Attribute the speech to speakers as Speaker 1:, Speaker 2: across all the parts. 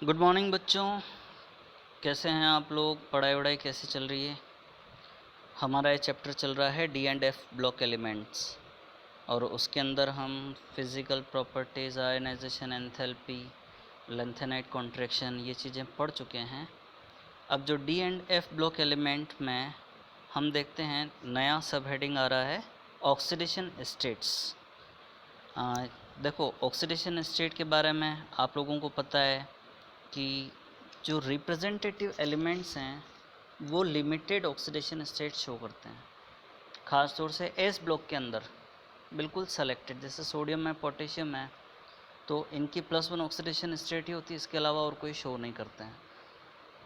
Speaker 1: Good morning बच्चों, कैसे हैं आप लोग? पढ़ाई वढ़ाई कैसी चल रही है? हमारा ये चैप्टर चल रहा है D and F block elements और उसके अंदर हम physical properties, ionisation, enthalpy, lanthanide contraction ये चीज़ें पढ़ चुके हैं। अब जो D and F block element में हम देखते हैं नया सब हेडिंग आ रहा है ऑक्सीडेशन स्टेट्स। देखो, ऑक्सीडेशन स्टेट के बारे में आप लोगों को पता है कि जो रिप्रेजेंटेटिव एलिमेंट्स हैं वो लिमिटेड ऑक्सीडेशन स्टेट शो करते हैं, ख़ास तौर से एस ब्लॉक के अंदर बिल्कुल सेलेक्टेड। जैसे सोडियम है, पोटेशियम है, तो इनकी +1 ऑक्सीडेशन स्टेट ही होती है, इसके अलावा और कोई शो नहीं करते हैं।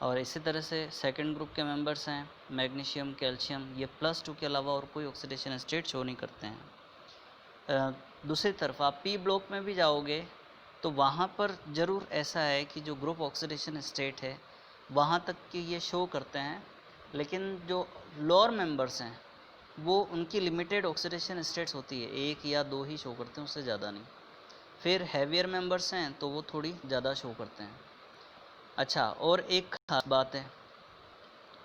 Speaker 1: और इसी तरह से सेकंड ग्रुप के मेंबर्स हैं मैग्नीशियम, कैल्शियम, ये +2 के अलावा और कोई ऑक्सीडेशन स्टेट शो नहीं करते हैं। दूसरी तरफ आप पी ब्लॉक में भी जाओगे तो वहाँ पर ज़रूर ऐसा है कि जो ग्रुप ऑक्सीडेशन स्टेट है वहाँ तक कि ये शो करते हैं, लेकिन जो लोअर मेंबर्स हैं वो उनकी लिमिटेड ऑक्सीडेशन स्टेट्स होती है, 1 या 2 ही शो करते हैं, उससे ज़्यादा नहीं। फिर हैवियर मेंबर्स हैं तो वो थोड़ी ज़्यादा शो करते हैं। अच्छा, और एक खास बात है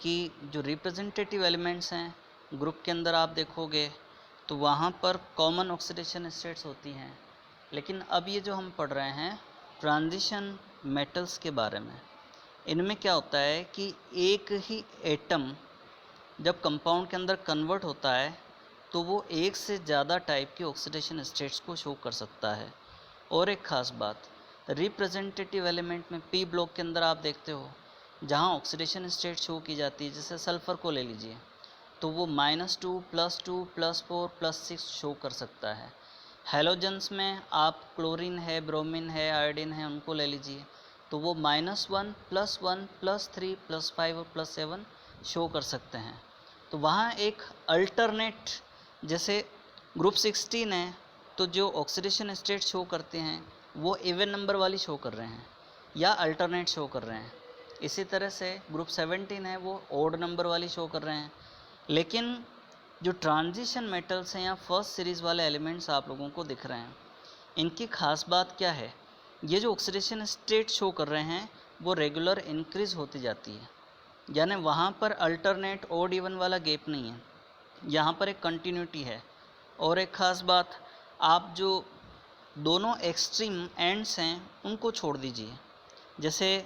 Speaker 1: कि जो रिप्रेजेंटेटिव एलिमेंट्स हैं ग्रुप के अंदर आप देखोगे तो वहाँ पर कॉमन ऑक्सीडेशन स्टेट्स होती हैं, लेकिन अब ये जो हम पढ़ रहे हैं ट्रांजिशन मेटल्स के बारे में, इनमें क्या होता है कि एक ही एटम जब कंपाउंड के अंदर कन्वर्ट होता है तो वो एक से ज़्यादा टाइप की ऑक्सीडेशन स्टेट्स को शो कर सकता है। और एक ख़ास बात, रिप्रेजेंटेटिव एलिमेंट में पी ब्लॉक के अंदर आप देखते हो जहाँ ऑक्सीडेशन स्टेट शो की जाती है, जैसे सल्फ़र को ले लीजिए तो वो -2, +2, +4, +6 शो कर सकता है। हैलोजन्स में आप क्लोरीन है, ब्रोमीन है, आयोडीन है, उनको ले लीजिए तो वो -1, +1, +3, +5 और +7 शो कर सकते हैं। तो वहाँ एक अल्टरनेट, जैसे ग्रुप 16 है तो जो ऑक्सीडेशन स्टेट शो करते हैं वो इवन नंबर वाली शो कर रहे हैं या अल्टरनेट शो कर रहे हैं। इसी तरह से ग्रुप 17 है वो ओड नंबर वाली शो कर रहे हैं। लेकिन जो ट्रांजिशन मेटल्स हैं या फर्स्ट सीरीज़ वाले एलिमेंट्स आप लोगों को दिख रहे हैं, इनकी खास बात क्या है, ये जो ऑक्सीडेशन स्टेट शो कर रहे हैं वो रेगुलर इंक्रीज़ होती जाती है, यानी वहाँ पर अल्टरनेट ओड इवन वाला गैप नहीं है, यहाँ पर एक कंटिन्यूटी है। और एक ख़ास बात, आप जो दोनों एक्सट्रीम एंड्स हैं उनको छोड़ दीजिए। जैसे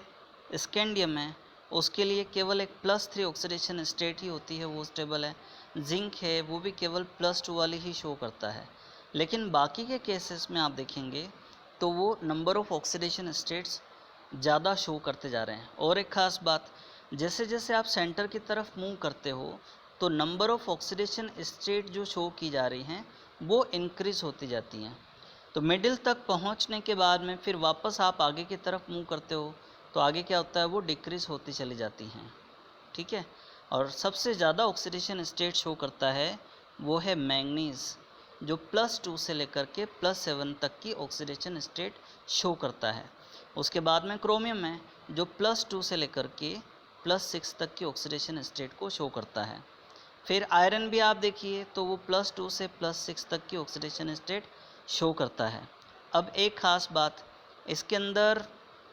Speaker 1: स्कैंडियम है उसके लिए केवल एक +3 ऑक्सीडेशन स्टेट ही होती है, वो स्टेबल है। जिंक है वो भी केवल +2 वाली ही शो करता है। लेकिन बाकी के केसेस में आप देखेंगे तो वो नंबर ऑफ़ ऑक्सीडेशन स्टेट्स ज़्यादा शो करते जा रहे हैं। और एक ख़ास बात, जैसे जैसे आप सेंटर की तरफ मूव करते हो तो नंबर ऑफ़ ऑक्सीडेशन स्टेट जो शो की जा रही हैं वो इंक्रीज़ होती जाती हैं। तो मिडिल तक पहुंचने के बाद में फिर वापस आप आगे की तरफ मूव करते हो तो आगे क्या होता है, वो डिक्रीज़ होती चली जाती हैं। ठीक है। और सबसे ज़्यादा ऑक्सीडेशन स्टेट शो करता है वो है मैंगनीज़, जो +2 से लेकर के +7 तक की ऑक्सीडेशन स्टेट शो करता है। उसके बाद में क्रोमियम है जो +2 से लेकर के +6 तक की ऑक्सीडेशन स्टेट को शो करता है। फिर आयरन भी आप देखिए तो वो +2 से +6 तक की ऑक्सीडेशन स्टेट शो करता है। अब एक ख़ास बात, इसके अंदर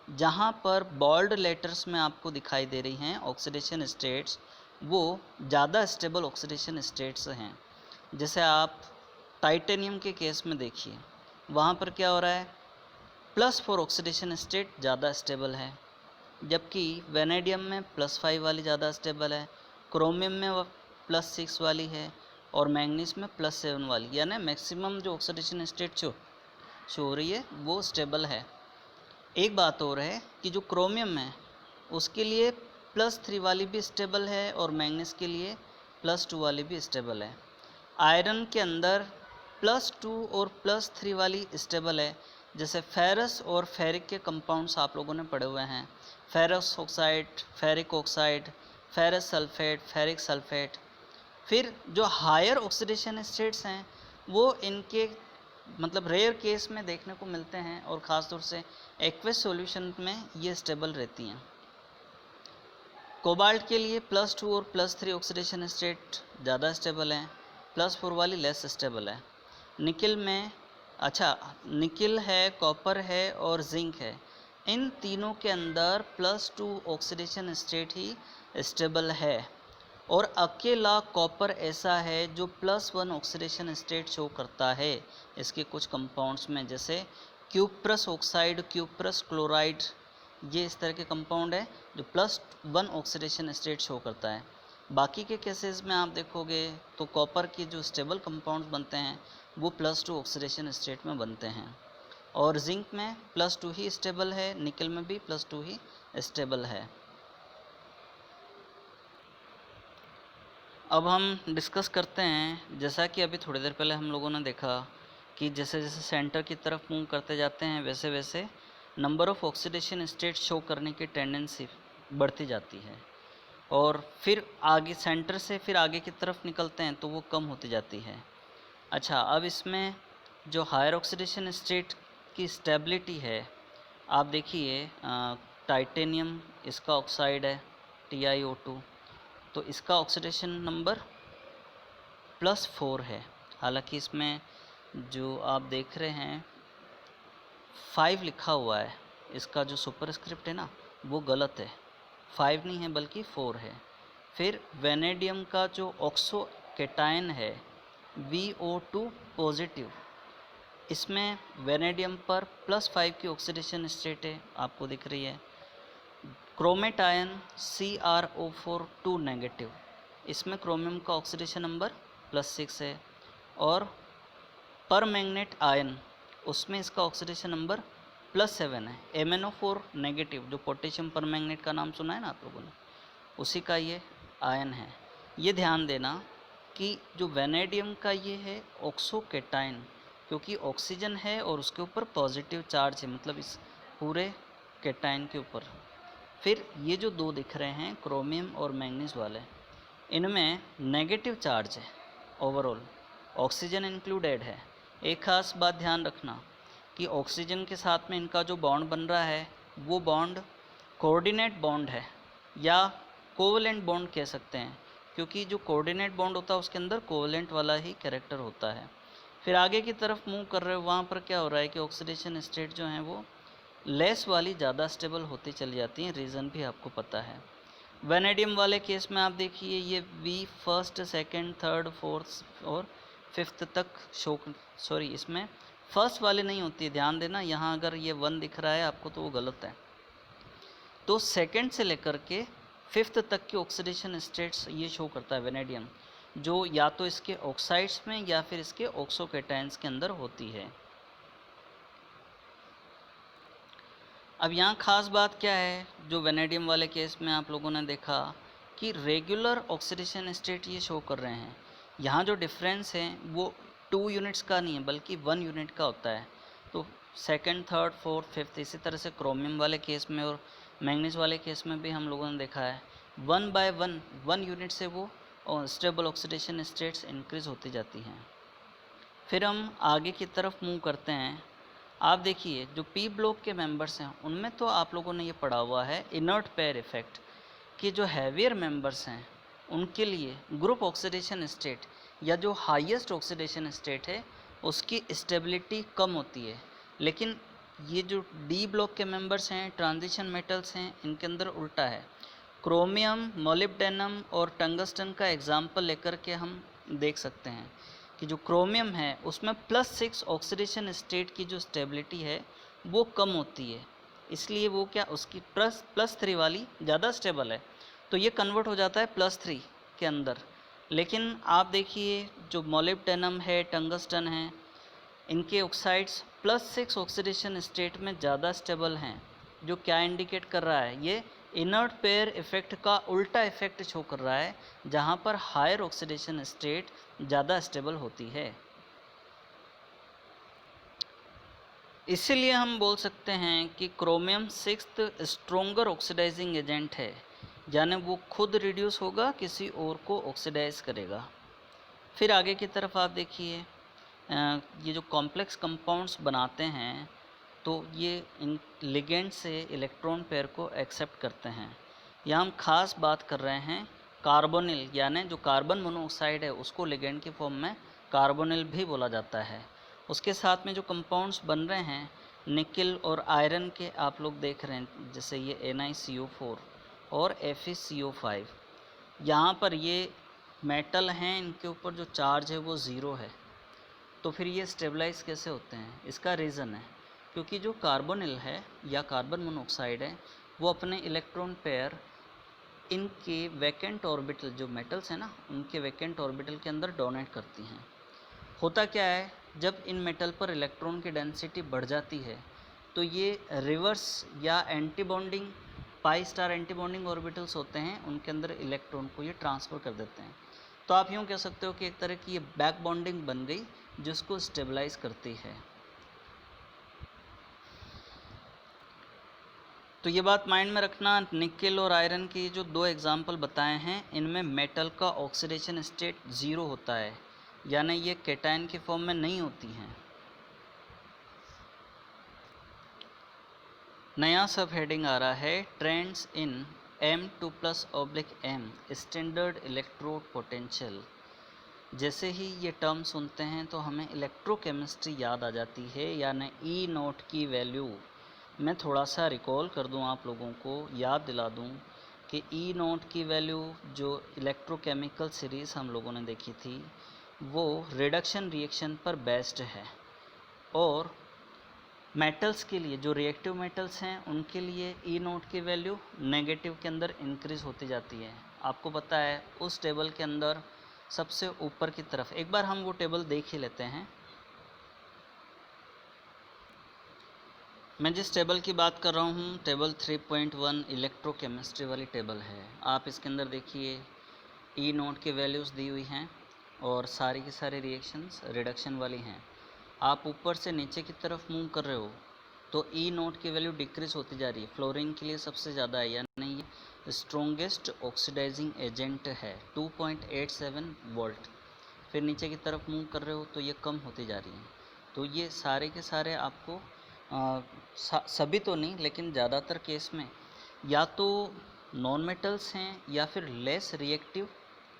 Speaker 1: जहाँ पर बोल्ड लेटर्स में आपको दिखाई दे रही हैं ऑक्सीडेशन स्टेट्स, वो ज़्यादा स्टेबल ऑक्सीडेशन स्टेट्स हैं। जैसे आप टाइटेनियम के केस में देखिए, वहाँ पर क्या हो रहा है, +4 ऑक्सीडेशन स्टेट ज़्यादा स्टेबल है, जबकि वेनेडियम में +5 वाली ज़्यादा स्टेबल है, क्रोमियम में +6 वाली है और मैंगनीज में +7 वाली, यानी मैक्सिमम जो ऑक्सीडेशन स्टेट शो हो रही है वो स्टेबल है। एक बात और है कि जो क्रोमियम है उसके लिए +3 वाली भी स्टेबल है और मैंगनीज के लिए +2 वाली भी स्टेबल है। आयरन के अंदर +2 और +3 वाली स्टेबल है। जैसे फेरस और फेरिक के कंपाउंड्स आप लोगों ने पढ़े हुए हैं, ferrous oxide, ferric oxide, ferrous sulphate, ferric sulphate. फिर जो हायर ऑक्सीडेशन स्टेट्स हैं वो इनके मतलब रेयर केस में देखने को मिलते हैं और ख़ास तौर से एक्वेस सॉल्यूशन में ये स्टेबल रहती हैं। कोबाल्ट के लिए +2 और +3 ऑक्सीडेशन स्टेट ज़्यादा स्टेबल हैं, +4 वाली लेस स्टेबल है। निकिल में, अच्छा निकिल है, कॉपर है और जिंक है, इन तीनों के अंदर +2 ऑक्सीडेशन स्टेट ही स्टेबल है और अकेला कॉपर ऐसा है जो +1 ऑक्सीडेशन स्टेट शो करता है इसके कुछ कंपाउंड्स में, जैसे क्यूप्रस ऑक्साइड, क्यूप्रस क्लोराइड, ये इस तरह के कंपाउंड है जो +1 ऑक्सीडेशन स्टेट शो करता है। बाकी के केसेस में आप देखोगे तो कॉपर के जो स्टेबल कंपाउंड्स बनते हैं वो +2 ऑक्सीडेशन स्टेट में बनते हैं और जिंक में +2 ही स्टेबल है, निकल में भी +2 ही स्टेबल है। अब हम डिस्कस करते हैं, जैसा कि अभी थोड़ी देर पहले हम लोगों ने देखा कि जैसे जैसे सेंटर की तरफ मूव करते जाते हैं वैसे वैसे number of oxidation state show करने की टेंडेंसी बढ़ती जाती है और फिर आगे सेंटर से फिर आगे की तरफ निकलते हैं तो वो कम होती जाती है। अच्छा, अब इसमें जो हायर ऑक्सीडेशन स्टेट की स्टेबिलिटी है, आप देखिए टाइटेनियम इसका ऑक्साइड है TiO2, तो इसका ऑक्सीडेशन नंबर +4 है। हालांकि इसमें जो आप देख रहे हैं 5 लिखा हुआ है, इसका जो सुपरस्क्रिप्ट है ना वो गलत है, 5 नहीं है बल्कि 4 है। फिर वेनेडियम का जो ऑक्सो कैटायन है VO2 पॉजिटिव, इसमें वेनेडियम पर +5 की ऑक्सीडेशन स्टेट है, आपको दिख रही है। क्रोमेट आयन CrO4 नेगेटिव, इसमें क्रोमियम का ऑक्सीडेशन नंबर +6 है और परमैंगनेट आयन उसमें इसका ऑक्सीडेशन नंबर +7 है। MnO4 नेगेटिव, जो पोटेशियम परमैंगनेट का नाम सुना है ना आप लोगों ने, उसी का ये आयन है। ये ध्यान देना कि जो वेनेडियम का ये है ऑक्सो कैटायन, क्योंकि ऑक्सीजन है और उसके ऊपर पॉजिटिव चार्ज है, मतलब इस पूरे कैटायन के ऊपर। फिर ये जो दो दिख रहे हैं क्रोमियम और मैंगनीज वाले, इनमें नेगेटिव चार्ज है ओवरऑल, ऑक्सीजन इंक्लूडेड है। एक ख़ास बात ध्यान रखना कि ऑक्सीजन के साथ में इनका जो बॉन्ड बन रहा है वो बॉन्ड कोऑर्डिनेट बॉन्ड है या कोवलेंट बॉन्ड कह सकते हैं, क्योंकि जो कोऑर्डिनेट बॉन्ड होता है उसके अंदर कोवलेंट वाला ही कैरेक्टर होता है। फिर आगे की तरफ मूव कर रहे हो वहाँ पर क्या हो रहा है कि ऑक्सीडेशन स्टेट जो हैं वो लेस वाली ज़्यादा स्टेबल होती चली जाती हैं, रीज़न भी आपको पता है। वेनेडियम वाले केस में आप देखिए ये फर्स्ट, सेकंड, थर्ड, फोर्थ और फिफ्थ तक सॉरी इसमें फर्स्ट वाले नहीं होती है, ध्यान देना। यहाँ अगर ये 1 दिख रहा है आपको तो वो गलत है। तो सेकंड से लेकर के फिफ्थ तक की ऑक्सीडेशन स्टेट्स ये शो करता है वेनेडियम, जो या तो इसके ऑक्साइड्स में या फिर इसके ऑक्सो कैटायंस के अंदर होती है। अब यहाँ ख़ास बात क्या है, जो वेनेडियम वाले केस में आप लोगों ने देखा कि रेगुलर ऑक्सीडेशन स्टेट ये शो कर रहे हैं। यहाँ जो डिफरेंस है वो 2 यूनिट्स का नहीं है बल्कि 1 यूनिट का होता है। तो सेकंड, थर्ड, फोर्थ, फिफ्थ, इसी तरह से क्रोमियम वाले केस में और मैंगनीज वाले केस में भी हम लोगों ने देखा है 1 बाय 1 यूनिट से वो स्टेबल ऑक्सीडेशन स्टेट्स इंक्रीज़ होती जाती हैं। फिर हम आगे की तरफ मूव करते हैं। आप देखिए जो पी ब्लॉक के मेंबर्स हैं उनमें तो आप लोगों ने ये पढ़ा हुआ है इनर्ट पेयर इफ़ेक्ट, कि जो हैवियर मेंबर्स हैं उनके लिए ग्रुप ऑक्सीडेशन स्टेट या जो हाईएस्ट ऑक्सीडेशन स्टेट है उसकी स्टेबिलिटी कम होती है। लेकिन ये जो डी ब्लॉक के मेंबर्स हैं, ट्रांजिशन मेटल्स हैं, इनके अंदर उल्टा है। क्रोमियम, मोलिब्डेनम और टंगस्टन का एग्जाम्पल लेकर के हम देख सकते हैं कि जो क्रोमियम है उसमें +6 ऑक्सीडेशन स्टेट की जो स्टेबिलिटी है वो कम होती है, इसलिए वो क्या उसकी +3 वाली ज़्यादा स्टेबल है, तो ये कन्वर्ट हो जाता है +3 के अंदर। लेकिन आप देखिए जो मोलिब्डेनम है, टंगस्टन है, इनके ऑक्साइड्स +6 ऑक्सीडेशन स्टेट में ज़्यादा स्टेबल हैं, जो क्या इंडिकेट कर रहा है, ये इनर्ट पेयर इफ़ेक्ट का उल्टा इफ़ेक्ट शो कर रहा है, जहाँ पर हायर ऑक्सीडेशन स्टेट ज़्यादा स्टेबल होती है। इसीलिए हम बोल सकते हैं कि chromium 6th stronger oxidising agent है, यानी वो खुद रिड्यूस होगा, किसी और को ऑक्सीडाइज करेगा। फिर आगे की तरफ आप देखिए ये जो कॉम्प्लेक्स कंपाउंड्स बनाते हैं तो ये इन लिगेंड से इलेक्ट्रॉन पेयर को एक्सेप्ट करते हैं। यहाँ हम ख़ास बात कर रहे हैं कार्बोनिल, यानी जो कार्बन मोनोऑक्साइड है उसको लिगेंड की फॉर्म में कार्बोनिल भी बोला जाता है। उसके साथ में जो कंपाउंड्स बन रहे हैं निकल और आयरन के आप लोग देख रहे हैं, जैसे ये NiCO4 और FeCO5, यहाँ पर ये मेटल हैं, इनके ऊपर जो चार्ज है वो ज़ीरो है। तो फिर ये स्टेबलाइज कैसे होते हैं? इसका रीज़न है क्योंकि जो कार्बोनिल है या कार्बन मोनोऑक्साइड है वो अपने इलेक्ट्रॉन पेयर इनके वैकेंट ऑर्बिटल, जो मेटल्स हैं ना, उनके वैकेंट ऑर्बिटल के अंदर डोनेट करती हैं। होता क्या है, जब इन मेटल पर इलेक्ट्रॉन की डेंसिटी बढ़ जाती है तो ये रिवर्स या anti bonding pi star anti bonding orbitals होते हैं, उनके अंदर इलेक्ट्रॉन को ये ट्रांसफ़र कर देते हैं। तो आप यूँ कह सकते हो कि एक तरह की ये बैक बॉन्डिंग बन गई जिसको स्टेबलाइज करती है। तो ये बात माइंड में रखना, निकल और आयरन की जो दो एग्जाम्पल बताए हैं इनमें मेटल का ऑक्सीडेशन स्टेट ज़ीरो होता है, यानी ये कैटायन की फॉर्म में नहीं होती हैं। नया सब हेडिंग आ रहा है, ट्रेंड्स इन M2+/M स्टैंडर्ड इलेक्ट्रोड पोटेंशियल। जैसे ही ये टर्म सुनते हैं तो हमें इलेक्ट्रोकेमिस्ट्री याद आ जाती है, यानी E0 की वैल्यू। मैं थोड़ा सा रिकॉल कर दूं, आप लोगों को याद दिला दूं कि E0 की वैल्यू जो इलेक्ट्रोकेमिकल सीरीज़ हम लोगों ने देखी थी वो रिडक्शन रिएक्शन पर बेस्ड है, और मेटल्स के लिए, जो रिएक्टिव मेटल्स हैं उनके लिए E0 की वैल्यू नेगेटिव के अंदर इंक्रीज़ होती जाती है। आपको पता है उस टेबल के अंदर सबसे ऊपर की तरफ, एक बार हम वो टेबल देख ही लेते हैं। मैं जिस टेबल की बात कर रहा हूँ टेबल 3.1 इलेक्ट्रोकेमिस्ट्री वाली टेबल है। आप इसके अंदर देखिए E0 की वैल्यूज़ दी हुई हैं और सारी की सारी रिएक्शंस रिडक्शन वाली हैं। आप ऊपर से नीचे की तरफ मूव कर रहे हो तो E0 की वैल्यू डिक्रीज़ होती जा रही है। फ्लोरीन के लिए सबसे ज़्यादा है, यानी ये स्ट्रॉन्गेस्ट ऑक्सीडाइजिंग एजेंट है, 2.87 वोल्ट। फिर नीचे की तरफ मूव कर रहे हो तो ये कम होती जा रही है। तो ये सारे के सारे आपको सभी तो नहीं लेकिन ज़्यादातर केस में या तो नॉन मेटल्स हैं या फिर लेस रिएक्टिव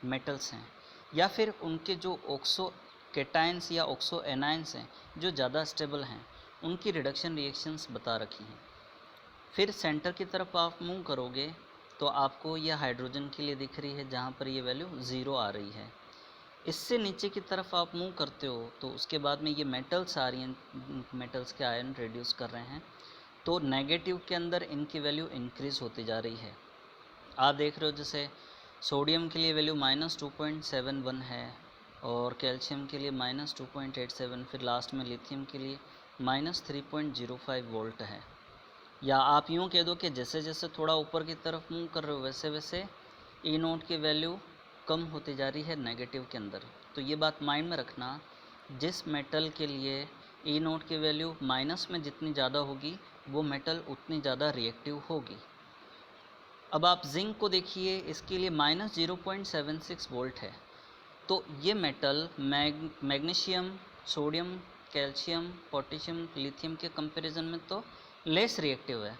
Speaker 1: मेटल्स हैं, या फिर उनके जो ऑक्सो कैटायंस या ऑक्सो एनायंस हैं जो ज़्यादा स्टेबल हैं, उनकी रिडक्शन रिएक्शंस बता रखी हैं। फिर सेंटर की तरफ आप मूव करोगे तो आपको यह हाइड्रोजन के लिए दिख रही है जहाँ पर ये वैल्यू ज़ीरो आ रही है। इससे नीचे की तरफ आप मूव करते हो तो उसके बाद में ये मेटल्स आ रही हैं, मेटल्स के आयन रिड्यूस कर रहे हैं, तो नेगेटिव के अंदर इनकी वैल्यू इंक्रीज़ होती जा रही है। आप देख रहे हो जैसे सोडियम के लिए वैल्यू -2.71 है और कैल्शियम के लिए -2.87, फिर लास्ट में लिथियम के लिए -3.05 वोल्ट है। या आप यूँ कह दो कि जैसे जैसे थोड़ा ऊपर की तरफ मूव कर रहे हो वैसे वैसे E0 की वैल्यू कम होती जा रही है नेगेटिव के अंदर। तो ये बात माइंड में रखना, जिस मेटल के लिए E0 की वैल्यू माइनस में जितनी ज़्यादा होगी वो मेटल उतनी ज़्यादा रिएक्टिव होगी। अब आप जिंक को देखिए, इसके लिए -0.76 वोल्ट है। तो ये metal magnesium, sodium, calcium, potassium, lithium के कंपैरिजन में तो लेस रिएक्टिव है,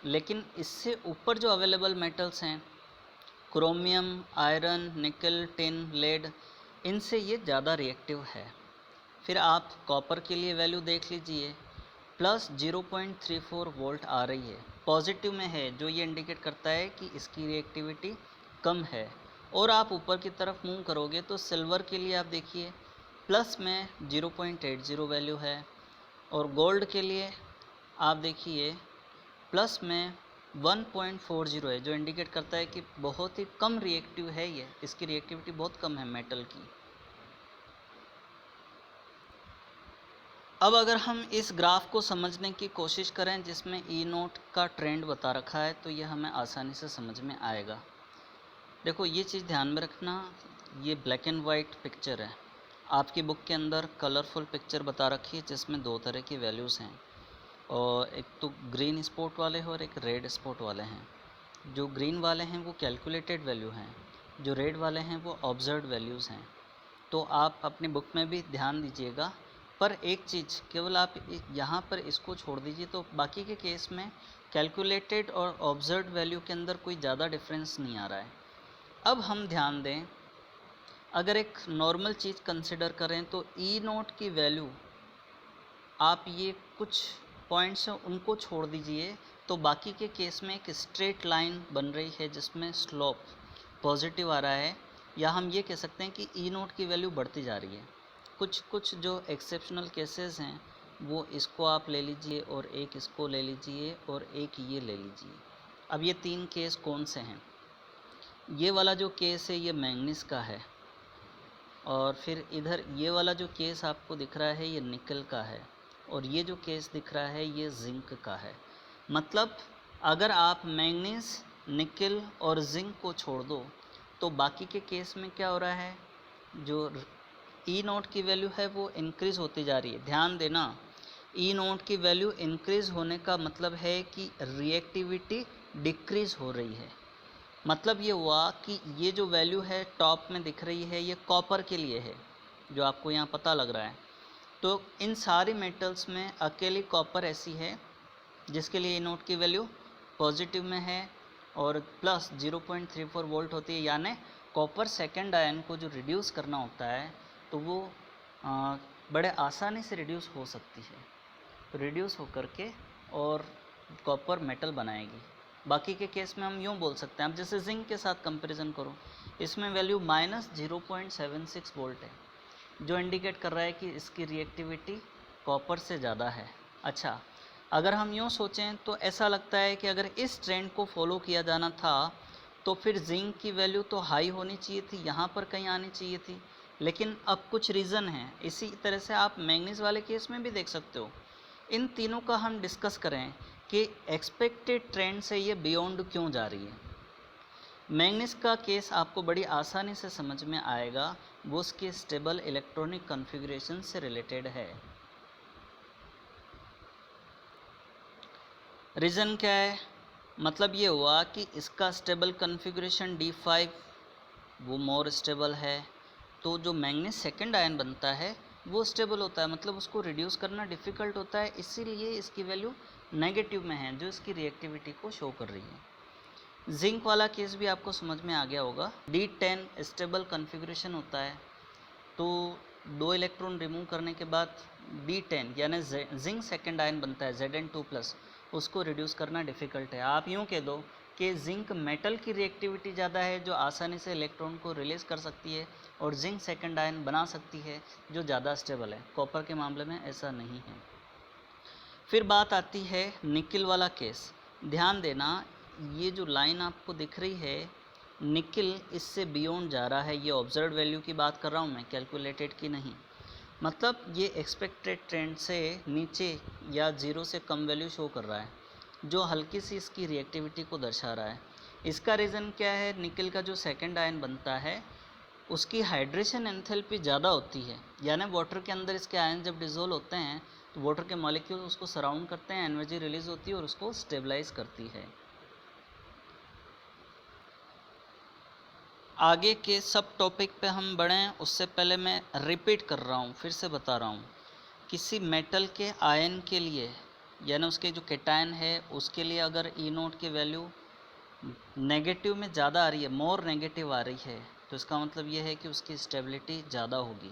Speaker 1: लेकिन इससे ऊपर जो अवेलेबल मेटल्स हैं क्रोमियम, आयरन, निकल, टिन, लेड, इनसे ये ज़्यादा रिएक्टिव है। फिर आप कॉपर के लिए वैल्यू देख लीजिए, +0.34 वोल्ट आ रही है, पॉजिटिव में है, जो ये इंडिकेट करता है कि इसकी रिएक्टिविटी कम है। और आप ऊपर की तरफ मूव करोगे तो सिल्वर के लिए आप देखिए प्लस में 0.80 वैल्यू है, और गोल्ड के लिए आप देखिए प्लस में 1.40 है, जो इंडिकेट करता है कि बहुत ही कम रिएक्टिव है ये, इसकी रिएक्टिविटी बहुत कम है मेटल की। अब अगर हम इस ग्राफ को समझने की कोशिश करें जिसमें E0 का ट्रेंड बता रखा है तो ये हमें आसानी से समझ में आएगा। देखो ये चीज़ ध्यान में रखना, ये ब्लैक एंड वाइट पिक्चर है, आपकी बुक के अंदर कलरफुल पिक्चर बता रखी है जिसमें दो तरह की वैल्यूज़ हैं, और एक तो ग्रीन स्पॉट वाले हैं और एक रेड स्पॉट वाले हैं। जो ग्रीन वाले हैं वो कैलकुलेटेड वैल्यू हैं, जो रेड वाले हैं वो ऑब्जर्व्ड वैल्यूज़ हैं। तो आप अपनी बुक में भी ध्यान दीजिएगा, पर एक चीज़ केवल आप यहाँ पर इसको छोड़ दीजिए तो बाकी के केस में कैलकुलेटेड और ऑब्जर्व्ड वैल्यू के अंदर कोई ज़्यादा डिफरेंस नहीं आ रहा है। अब हम ध्यान दें, अगर एक नॉर्मल चीज़ कंसिडर करें तो E0 की वैल्यू आप ये कुछ पॉइंट्स हैं उनको छोड़ दीजिए, तो बाकी के केस में एक स्ट्रेट लाइन बन रही है जिसमें स्लोप पॉजिटिव आ रहा है, या हम ये कह सकते हैं कि ई नोट की वैल्यू बढ़ती जा रही है। कुछ जो एक्सेप्शनल केसेस हैं वो इसको आप ले लीजिए और एक इसको ले लीजिए और एक ये ले लीजिए। अब ये 3 केस कौन से हैं? ये वाला जो केस है ये मैंगनीज का है, और फिर इधर ये वाला जो केस आपको दिख रहा है ये निकल का है, और ये जो केस दिख रहा है ये जिंक का है। मतलब अगर आप मैंगनीज, निकल और जिंक को छोड़ दो तो बाकी के केस में क्या हो रहा है, जो ई नोट की वैल्यू है वो इंक्रीज़ होती जा रही है। ध्यान देना, ई नोट की वैल्यू इंक्रीज़ होने का मतलब है कि रिएक्टिविटी डिक्रीज़ हो रही है। मतलब ये हुआ कि ये जो वैल्यू है टॉप में दिख रही है ये कॉपर के लिए है, जो आपको यहाँ पता लग रहा है। तो इन सारी मेटल्स में अकेली कॉपर ऐसी है जिसके लिए ई नोट की वैल्यू पॉजिटिव में है और प्लस 0.34 वोल्ट होती है। यानी कॉपर सेकेंड आयन को जो रिड्यूस करना होता है तो वो बड़े आसानी से रिड्यूस हो सकती है, तो रिड्यूस हो करके और कॉपर मेटल बनाएगी। बाकी के केस में हम यूँ बोल सकते हैं, अब जैसे जिंक के साथ कंपैरिजन करो, इसमें वैल्यू -0.76 वोल्ट है, जो इंडिकेट कर रहा है कि इसकी रिएक्टिविटी कॉपर से ज़्यादा है। अच्छा, अगर हम यूँ सोचें तो ऐसा लगता है कि अगर इस ट्रेंड को फॉलो किया जाना था तो फिर जिंक की वैल्यू तो हाई होनी चाहिए थी, यहाँ पर कहीं आनी चाहिए थी, लेकिन अब कुछ रीज़न है। इसी तरह से आप मैंगनीज वाले केस में भी देख सकते हो। इन तीनों का हम डिस्कस करें कि एक्सपेक्टेड ट्रेंड से ये बियॉन्ड क्यों जा रही है। मैंगनीज का केस आपको बड़ी आसानी से समझ में आएगा, वो उसके स्टेबल इलेक्ट्रॉनिक कॉन्फ़िगरेशन से रिलेटेड है। रीज़न क्या है? मतलब ये हुआ कि इसका स्टेबल कॉन्फ़िगरेशन D5 वो मोर स्टेबल है, तो जो मैंगनीज सेकंड आयन बनता है वो स्टेबल होता है, मतलब उसको रिड्यूस करना डिफ़िकल्ट होता है, इसीलिए इसकी वैल्यू नेगेटिव में है, जो इसकी रिएक्टिविटी को शो कर रही है। जिंक वाला केस भी आपको समझ में आ गया होगा। D10 स्टेबल कॉन्फ़िगरेशन होता है, तो 2 इलेक्ट्रॉन रिमूव करने के बाद D10 यानी जिंक सेकंड आयन बनता है Zn2+, उसको रिड्यूस करना डिफ़िकल्ट है। आप यूँ कह दो कि जिंक मेटल की रिएक्टिविटी ज़्यादा है, जो आसानी से इलेक्ट्रॉन को रिलीज़ कर सकती है और जिंक सेकंड आयन बना सकती है, जो ज़्यादा स्टेबल है। कॉपर के मामले में ऐसा नहीं है। फिर बात आती है निकल वाला केस। ध्यान देना, ये जो लाइन आपको दिख रही है निकल इससे बियॉन्ड जा रहा है। ये ऑब्जर्व वैल्यू की बात कर रहा हूँ मैं, कैलकुलेटेड की नहीं। मतलब ये एक्सपेक्टेड ट्रेंड से नीचे या 0 से कम वैल्यू शो कर रहा है, जो हल्की सी इसकी रिएक्टिविटी को दर्शा रहा है। इसका रीज़न क्या है? निकल का जो सेकंड आयन बनता है उसकी हाइड्रेशन एंथैल्पी ज़्यादा होती है, यानी वाटर के अंदर इसके आयन जब डिज़ोल्व होते हैं तो वाटर के मॉलिक्यूल उसको सराउंड करते हैं, एनर्जी रिलीज़ होती है और उसको स्टेबलाइज करती है। आगे के सब टॉपिक पे हम बढ़ें उससे पहले मैं रिपीट कर रहा हूँ, फिर से बता रहा हूँ, किसी मेटल के आयन के लिए यानी उसके जो केटायन है उसके लिए अगर ई नोट की वैल्यू नेगेटिव में ज़्यादा आ रही है, मोर नेगेटिव आ रही है, तो इसका मतलब ये है कि उसकी स्टेबिलिटी ज़्यादा होगी।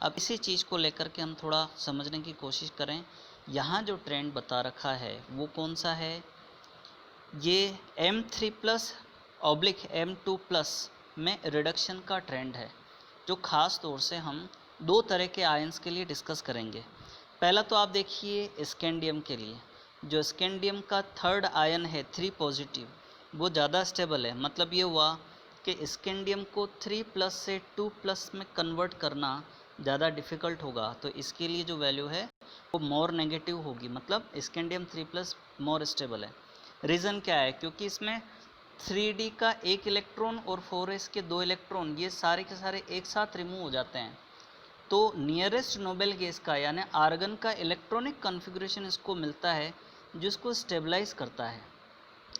Speaker 1: अब इसी चीज़ को लेकर के हम थोड़ा समझने की कोशिश करें। यहाँ जो ट्रेंड बता रखा है वो कौन सा है? ये M3+/M2+ में रिडक्शन का ट्रेंड है, जो ख़ास तौर से हम 2 तरह के आयंस के लिए डिस्कस करेंगे। पहला तो आप देखिए स्कैंडियम के लिए, जो स्कैंडियम का थर्ड आयन है 3+, वो ज़्यादा स्टेबल है। मतलब ये हुआ कि स्कैंडियम को 3+ से 2+ में कन्वर्ट करना ज़्यादा डिफ़िकल्ट होगा, तो इसके लिए जो वैल्यू है वो मोर नेगेटिव होगी। मतलब स्कैंडियम 3+ मोर स्टेबल है। रीज़न क्या है? क्योंकि इसमें 3D का 1 इलेक्ट्रॉन और 4s के 2 इलेक्ट्रॉन ये सारे के सारे एक साथ रिमूव हो जाते हैं, तो नियरेस्ट नोबेल गैस का यानी आर्गन का इलेक्ट्रॉनिक कॉन्फ़िगरेशन इसको मिलता है जिसको स्टेबलाइज करता है।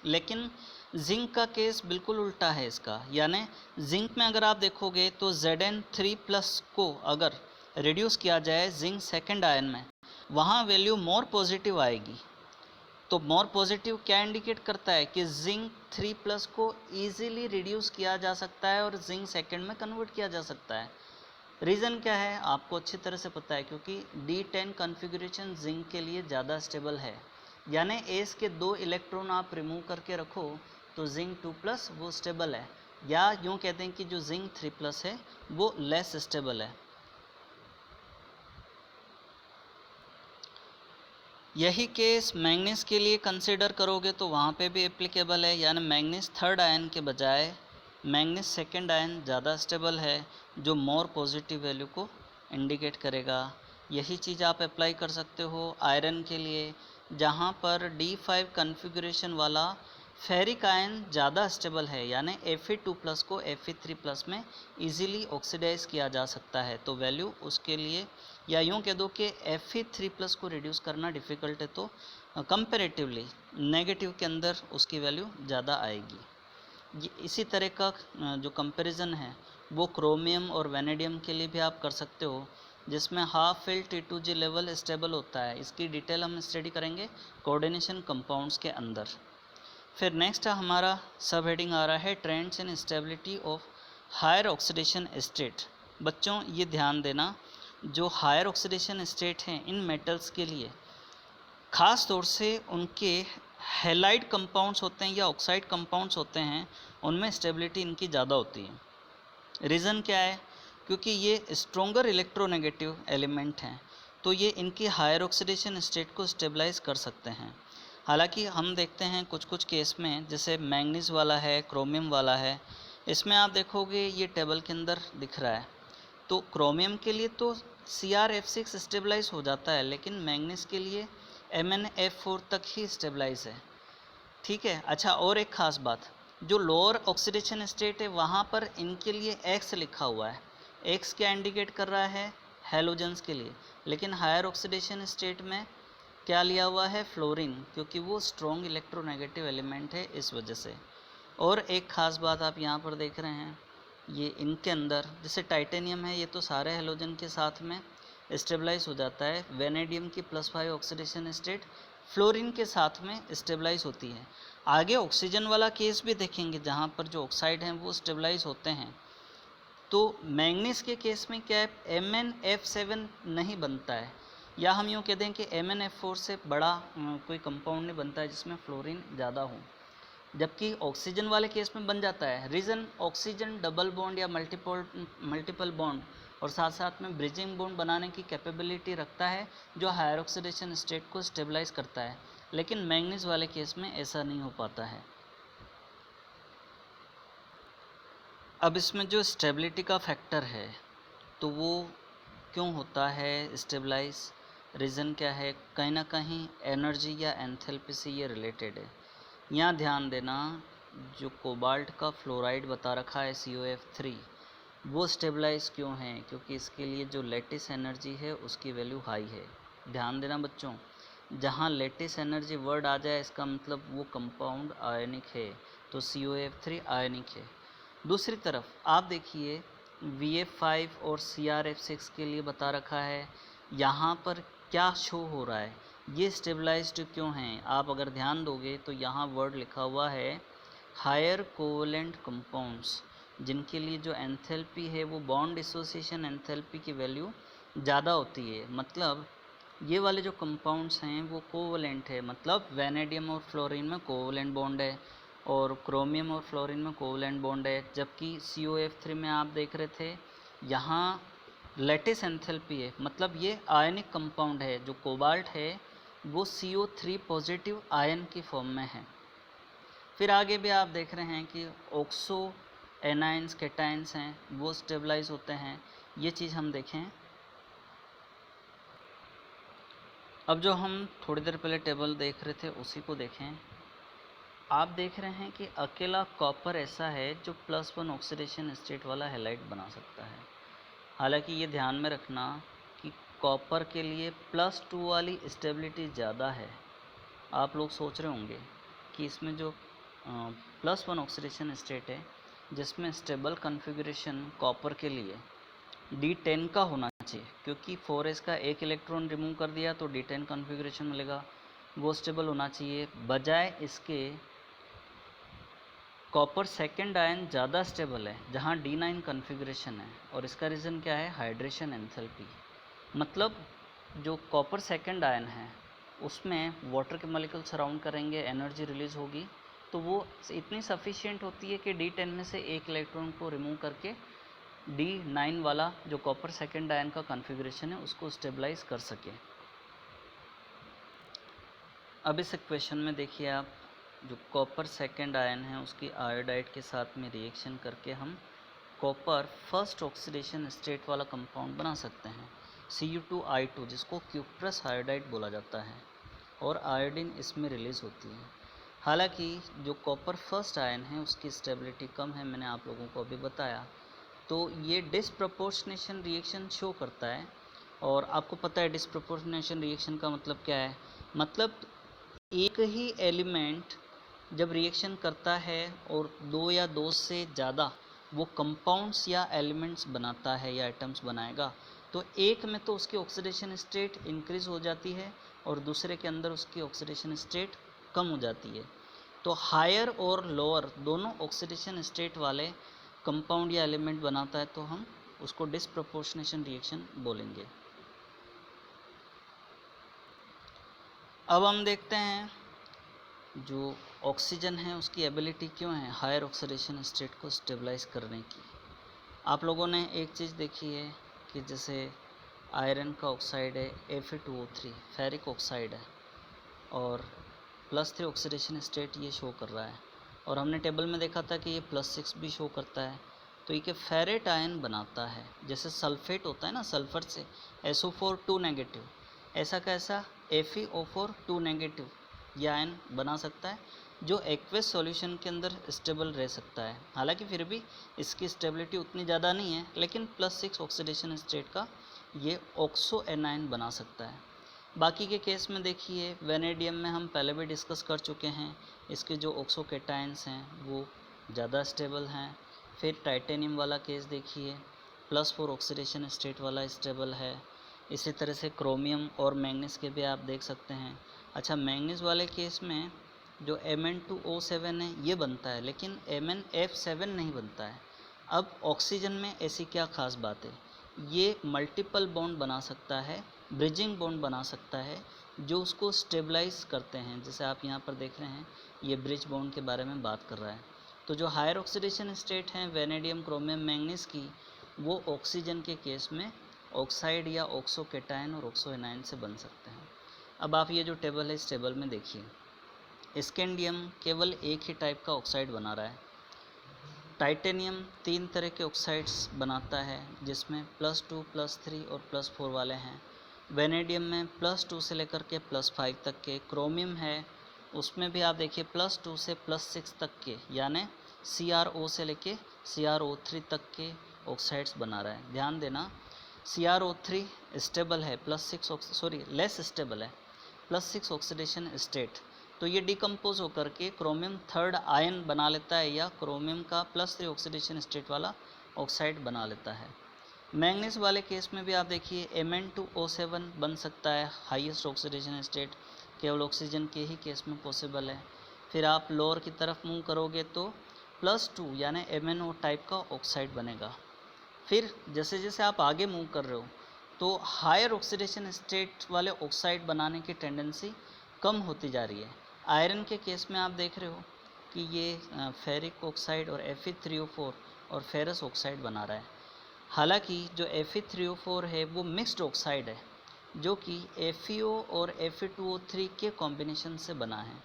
Speaker 1: लेकिन जिंक का केस बिल्कुल उल्टा है इसका, यानी जिंक में अगर आप देखोगे तो Zn3+ को अगर रिड्यूस किया जाए जिंक सेकंड आयन में, वहाँ वैल्यू मोर पॉजिटिव आएगी। तो मोर पॉजिटिव क्या इंडिकेट करता है कि जिंक 3+ को ईजिली रिड्यूस किया जा सकता है और जिंक सेकंड में कन्वर्ट किया जा सकता है। रीज़न क्या है आपको अच्छी तरह से पता है, क्योंकि D10 कॉन्फ़िगरेशन जिंक के लिए ज़्यादा स्टेबल है। यानी एस के 2 इलेक्ट्रॉन आप रिमूव करके रखो तो जिंक 2+ वो स्टेबल है, या यूँ कहते हैं कि जो जिंक 3+ है वो लेस स्टेबल है। यही केस मैंगनीज के लिए कंसिडर करोगे तो वहाँ पे भी एप्लीकेबल है, यानी मैंगनीज थर्ड आयन के बजाय मैंगनीज सेकेंड आयन ज़्यादा स्टेबल है, जो मोर पॉजिटिव वैल्यू को इंडिकेट करेगा। यही चीज़ आप अप्लाई कर सकते हो आयरन के लिए, जहाँ पर D5 कॉन्फ़िगरेशन वाला फेरिक आयन ज़्यादा स्टेबल है, यानी Fe2+ को Fe3+ में इजीली ऑक्सीडाइज किया जा सकता है, तो वैल्यू उसके लिए, या यूँ कह दो कि Fe3+ को रिड्यूस करना डिफ़िकल्ट है, तो कंपैरेटिवली नेगेटिव के अंदर उसकी वैल्यू ज़्यादा आएगी। ये इसी तरह का जो कंपैरिजन है वो क्रोमियम और वैनेडियम के लिए भी आप कर सकते हो, जिसमें half filled T2G level stable होता है। इसकी डिटेल हम स्टडी करेंगे कोऑर्डिनेशन कंपाउंड्स के अंदर। फिर नेक्स्ट हमारा सब हेडिंग आ रहा है trends in stability of higher oxidation state. बच्चों ये ध्यान देना, जो हायर ऑक्सीडेशन स्टेट हैं इन मेटल्स के लिए, ख़ास तौर से उनके हैलाइड कंपाउंड्स होते हैं या ऑक्साइड कंपाउंड्स होते हैं, उनमें स्टेबिलिटी इनकी ज़्यादा होती है। रीज़न क्या है? क्योंकि ये स्ट्रोंगर इलेक्ट्रोनेगेटिव एलिमेंट हैं, तो ये इनकी हायर ऑक्सीडेशन स्टेट को स्टेबलाइज कर सकते हैं। हालांकि हम देखते हैं कुछ कुछ केस में, जैसे मैंगनीज वाला है, क्रोमियम वाला है, इसमें आप देखोगे ये टेबल के अंदर दिख रहा है, तो क्रोमियम के लिए तो CrF6 स्टेबलाइज हो जाता है, लेकिन मैंगनीज के लिए MnF4 तक ही स्टेबलाइज है। ठीक है। अच्छा, और एक ख़ास बात, जो लोअर ऑक्सीडेशन स्टेट है वहाँ पर इनके लिए X लिखा हुआ है। X क्या इंडिकेट कर रहा है? हैलोजेंस के लिए। लेकिन हायर ऑक्सीडेशन स्टेट में क्या लिया हुआ है? फ्लोरीन, क्योंकि वो स्ट्रॉन्ग इलेक्ट्रोनेगेटिव एलिमेंट है, इस वजह से। और एक ख़ास बात आप यहाँ पर देख रहे हैं, ये इनके अंदर जैसे टाइटेनियम है, ये तो सारे हेलोजन के साथ में स्टेबलाइज हो जाता है। वेनेडियम की +5 ऑक्सीडेशन स्टेट फ्लोरीन के साथ में स्टेबलाइज होती है। आगे ऑक्सीजन वाला केस भी देखेंगे, जहाँ पर जो ऑक्साइड हैं वो स्टेबलाइज होते हैं। तो मैंगनीज के केस में क्या है? MnF7 नहीं बनता है, या हम यूँ कह दें कि MnF4 से बड़ा कोई कंपाउंड नहीं बनता है जिसमें फ्लोरीन ज़्यादा हो, जबकि ऑक्सीजन वाले केस में बन जाता है। रीज़न, ऑक्सीजन डबल बॉन्ड या मल्टीपल बॉन्ड और साथ साथ में ब्रिजिंग बॉन्ड बनाने की कैपेबिलिटी रखता है, जो हायर ऑक्सीडेशन स्टेट को स्टेबलाइज करता है, लेकिन मैंगनीज वाले केस में ऐसा नहीं हो पाता है। अब इसमें जो स्टेबिलिटी का फैक्टर है, तो वो क्यों होता है स्टेबलाइज? रीज़न क्या है? कहीं ना कहीं एनर्जी या एंथैल्पी से ये रिलेटेड है। यहाँ ध्यान देना, जो कोबाल्ट का फ्लोराइड बता रखा है COF3, वो स्टेबलाइज क्यों है? क्योंकि इसके लिए जो लेटिस एनर्जी है उसकी वैल्यू हाई है। ध्यान देना बच्चों, जहाँ लेटिस एनर्जी वर्ड आ जाए इसका मतलब वो कंपाउंड आयनिक है, तो COF3 आयनिक है। दूसरी तरफ आप देखिए VF5 और CrF6 के लिए बता रखा है, यहाँ पर क्या शो हो रहा है, ये स्टेबलाइज्ड क्यों हैं? आप अगर ध्यान दोगे तो यहाँ वर्ड लिखा हुआ है हायर कोवलेंट कंपाउंड्स, जिनके लिए जो एंथैल्पी है वो बॉन्ड एसोसिएशन एंथैल्पी की वैल्यू ज़्यादा होती है। मतलब ये वाले जो कंपाउंड्स हैं वो कोवलेंट है, मतलब वैनेडियम और फ्लोरीन में कोवलेंट बॉन्ड है, और क्रोमियम और फ्लोरीन में कोवलेंट बॉन्ड है। जबकि COF3 में आप देख रहे थे यहाँ लेटिस एंथैल्पी है, मतलब ये आयनिक कंपाउंड है। जो कोबाल्ट है वो CO3 पॉजिटिव आयन की फॉर्म में है। फिर आगे भी आप देख रहे हैं कि ऑक्सो एनाइंस कैटाइंस हैं वो स्टेबलाइज होते हैं। ये चीज़ हम देखें। अब जो हम थोड़ी देर पहले टेबल देख रहे थे उसी को देखें। आप देख रहे हैं कि अकेला कॉपर ऐसा है जो +1 ऑक्सीडेशन स्टेट वाला हैलाइड बना सकता है। हालांकि ये ध्यान में रखना कि कॉपर के लिए +2 वाली स्टेबिलिटी ज़्यादा है। आप लोग सोच रहे होंगे कि इसमें जो +1 ऑक्सीडेशन स्टेट है जिसमें स्टेबल कॉन्फ़िगरेशन कॉपर के लिए D10 का होना चाहिए, क्योंकि 4s का एक इलेक्ट्रॉन रिमूव कर दिया तो D10 कॉन्फ़िगरेशन मिलेगा, वो स्टेबल होना चाहिए। बजाय इसके कॉपर सेकेंड आयन ज़्यादा स्टेबल है जहाँ D9 कन्फिग्रेशन है, और इसका रीज़न क्या है? Hydration enthalpy. मतलब जो कॉपर सेकेंड आयन है उसमें वाटर के मॉलिक्यूल सराउंड करेंगे, एनर्जी रिलीज़ होगी, तो वो इतनी सफिशिएंट होती है कि D10 में से एक इलेक्ट्रॉन को रिमूव करके D9 वाला जो कॉपर सेकेंड आयन का कॉन्फ़िगरेशन है उसको स्टेबलाइज कर सके। अब इस इक्वेशन में देखिए आप, जो कॉपर सेकेंड आयन है उसकी आयोडाइड के साथ में रिएक्शन करके हम कॉपर फर्स्ट ऑक्सीडेशन स्टेट वाला कंपाउंड बना सकते हैं, Cu2I2, जिसको क्यूप्रस आयोडाइड बोला जाता है, और आयोडीन इसमें रिलीज़ होती है। हालांकि जो कॉपर फर्स्ट आयन है उसकी स्टेबिलिटी कम है, मैंने आप लोगों को अभी बताया, तो ये डिसप्रपोर्शनेशन रिएक्शन शो करता है। और आपको पता है डिसप्रपोर्शनेशन रिएक्शन का मतलब क्या है? मतलब एक ही एलिमेंट जब रिएक्शन करता है और दो या दो से ज़्यादा वो कंपाउंड्स या एलिमेंट्स बनाता है या एटम्स बनाएगा, तो एक में तो उसकी ऑक्सीडेशन स्टेट इंक्रीज़ हो जाती है और दूसरे के अंदर उसकी ऑक्सीडेशन स्टेट कम हो जाती है। तो हायर और लोअर दोनों ऑक्सीडेशन स्टेट वाले कंपाउंड या एलिमेंट बनाता है तो हम उसको डिसप्रपोर्शनेशन रिएक्शन बोलेंगे। अब हम देखते हैं जो ऑक्सीजन है उसकी एबिलिटी क्यों है हायर ऑक्सीडेशन स्टेट को स्टेबलाइज करने की। आप लोगों ने एक चीज़ देखी है कि जैसे आयरन का ऑक्साइड है Fe2O3, फेरिक ऑक्साइड है, और +3 ऑक्सीडेशन स्टेट ये शो कर रहा है, और हमने टेबल में देखा था कि ये +6 भी शो करता है। तो ये फेरेट आयन बनाता है, जैसे सल्फेट होता है ना, सल्फर से SO4 2 नेगेटिव, ऐसा कैसा FeO4 2 नेगेटिव ये आयन बना सकता है, जो एक्वेस सॉल्यूशन के अंदर स्टेबल रह सकता है। हालांकि फिर भी इसकी स्टेबिलिटी उतनी ज़्यादा नहीं है, लेकिन +6 ऑक्सीडेशन स्टेट का ये ऑक्सो एनायन बना सकता है। बाकी के केस में देखिए वेनेडियम में हम पहले भी डिस्कस कर चुके हैं, इसके जो ऑक्सो कैटायंस हैं वो ज़्यादा स्टेबल हैं। फिर टाइटेनियम वाला केस देखिए, +4 ऑक्सीडेशन स्टेट वाला स्टेबल है। इसी तरह से क्रोमियम और मैंगनीज के भी आप देख सकते हैं। अच्छा, मैंगनीज वाले केस में जो Mn2O7 है ये बनता है, लेकिन MnF7 नहीं बनता है। अब ऑक्सीजन में ऐसी क्या ख़ास बात है? ये मल्टीपल बॉन्ड बना सकता है, ब्रिजिंग बॉन्ड बना सकता है, जो उसको स्टेबलाइज करते हैं। जैसे आप यहाँ पर देख रहे हैं, ये ब्रिज बॉन्ड के बारे में बात कर रहा है। तो जो हायर ऑक्सीडेशन स्टेट हैं वेनेडियम, क्रोमियम, मैंगनीज की, वो ऑक्सीजन के केस में ऑक्साइड या ऑक्सो कैटायन और ऑक्सो एनायन से बन सकते हैं। अब आप ये जो टेबल है इस टेबल में देखिए, स्कैंडियम केवल एक ही टाइप का ऑक्साइड बना रहा है। टाइटेनियम 3 तरह के ऑक्साइड्स बनाता है, जिसमें +2, +3 और +4 वाले हैं। वेनेडियम में +2 से लेकर के +5 तक के। क्रोमियम है, उसमें भी आप देखिए +2 से +6 तक के, यानी CrO से लेके CrO3 तक के ऑक्साइड्स बना रहा है। ध्यान देना, CrO3 स्टेबल है, लेस स्टेबल है, +6 ऑक्सीडेशन स्टेट, तो ये डिकम्पोज होकर के क्रोमियम थर्ड आयन बना लेता है, या क्रोमियम का +3 ऑक्सीडेशन स्टेट वाला ऑक्साइड बना लेता है। मैंगनीज वाले केस में भी आप देखिए Mn2O7 बन सकता है, हाईएस्ट ऑक्सीडेशन स्टेट केवल ऑक्सीजन के ही केस में पॉसिबल है। फिर आप लोअर की तरफ मूव करोगे तो +2 यानी MnO टाइप का ऑक्साइड बनेगा। फिर जैसे जैसे आप आगे मूव कर रहे हो तो हायर ऑक्सीडेशन स्टेट वाले ऑक्साइड बनाने की टेंडेंसी कम होती जा रही है। आयरन के केस में आप देख रहे हो कि ये फेरिक ऑक्साइड और Fe3O4 और फेरस ऑक्साइड बना रहा है। हालांकि जो Fe3O4 है वो मिक्स्ड ऑक्साइड है, जो कि FeO और Fe2O3 के कॉम्बिनेशन से बना है।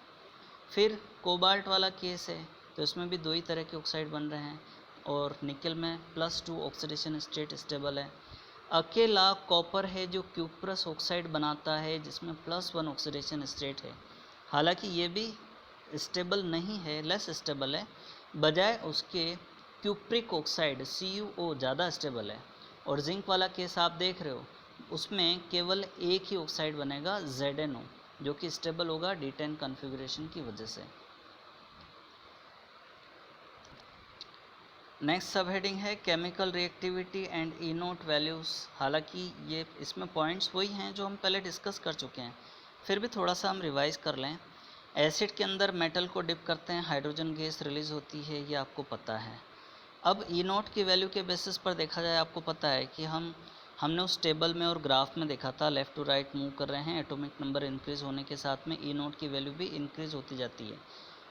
Speaker 1: फिर कोबाल्ट वाला केस है, तो इसमें भी दो ही तरह के ऑक्साइड बन रहे हैं, और निकल में +2 ऑक्सीडेशन स्टेट स्टेबल है। अकेला कॉपर है जो क्यूप्रस ऑक्साइड बनाता है, जिसमें +1 ऑक्सीडेशन स्टेट है। हालांकि ये भी स्टेबल नहीं है, लेस स्टेबल है, बजाय उसके क्यूप्रिक ऑक्साइड CuO ज़्यादा स्टेबल है। और जिंक वाला केस आप देख रहे हो, उसमें केवल एक ही ऑक्साइड बनेगा ZnO, जो कि स्टेबल होगा D10 कॉन्फ़िगरेशन की वजह से। नेक्स्ट सब हेडिंग है chemical reactivity and E0 values. हालांकि ये इसमें पॉइंट्स वही हैं जो हम पहले डिस्कस कर चुके हैं, फिर भी थोड़ा सा हम रिवाइज़ कर लें। एसिड के अंदर मेटल को डिप करते हैं, हाइड्रोजन गैस रिलीज़ होती है, ये आपको पता है। अब ई नॉट की वैल्यू के बेसिस पर देखा जाए, आपको पता है कि हमने उस टेबल में और ग्राफ में देखा था, लेफ़्ट टू राइट मूव कर रहे हैं, एटॉमिक नंबर इंक्रीज़ होने के साथ में ई नॉट की वैल्यू भी इंक्रीज़ होती जाती है,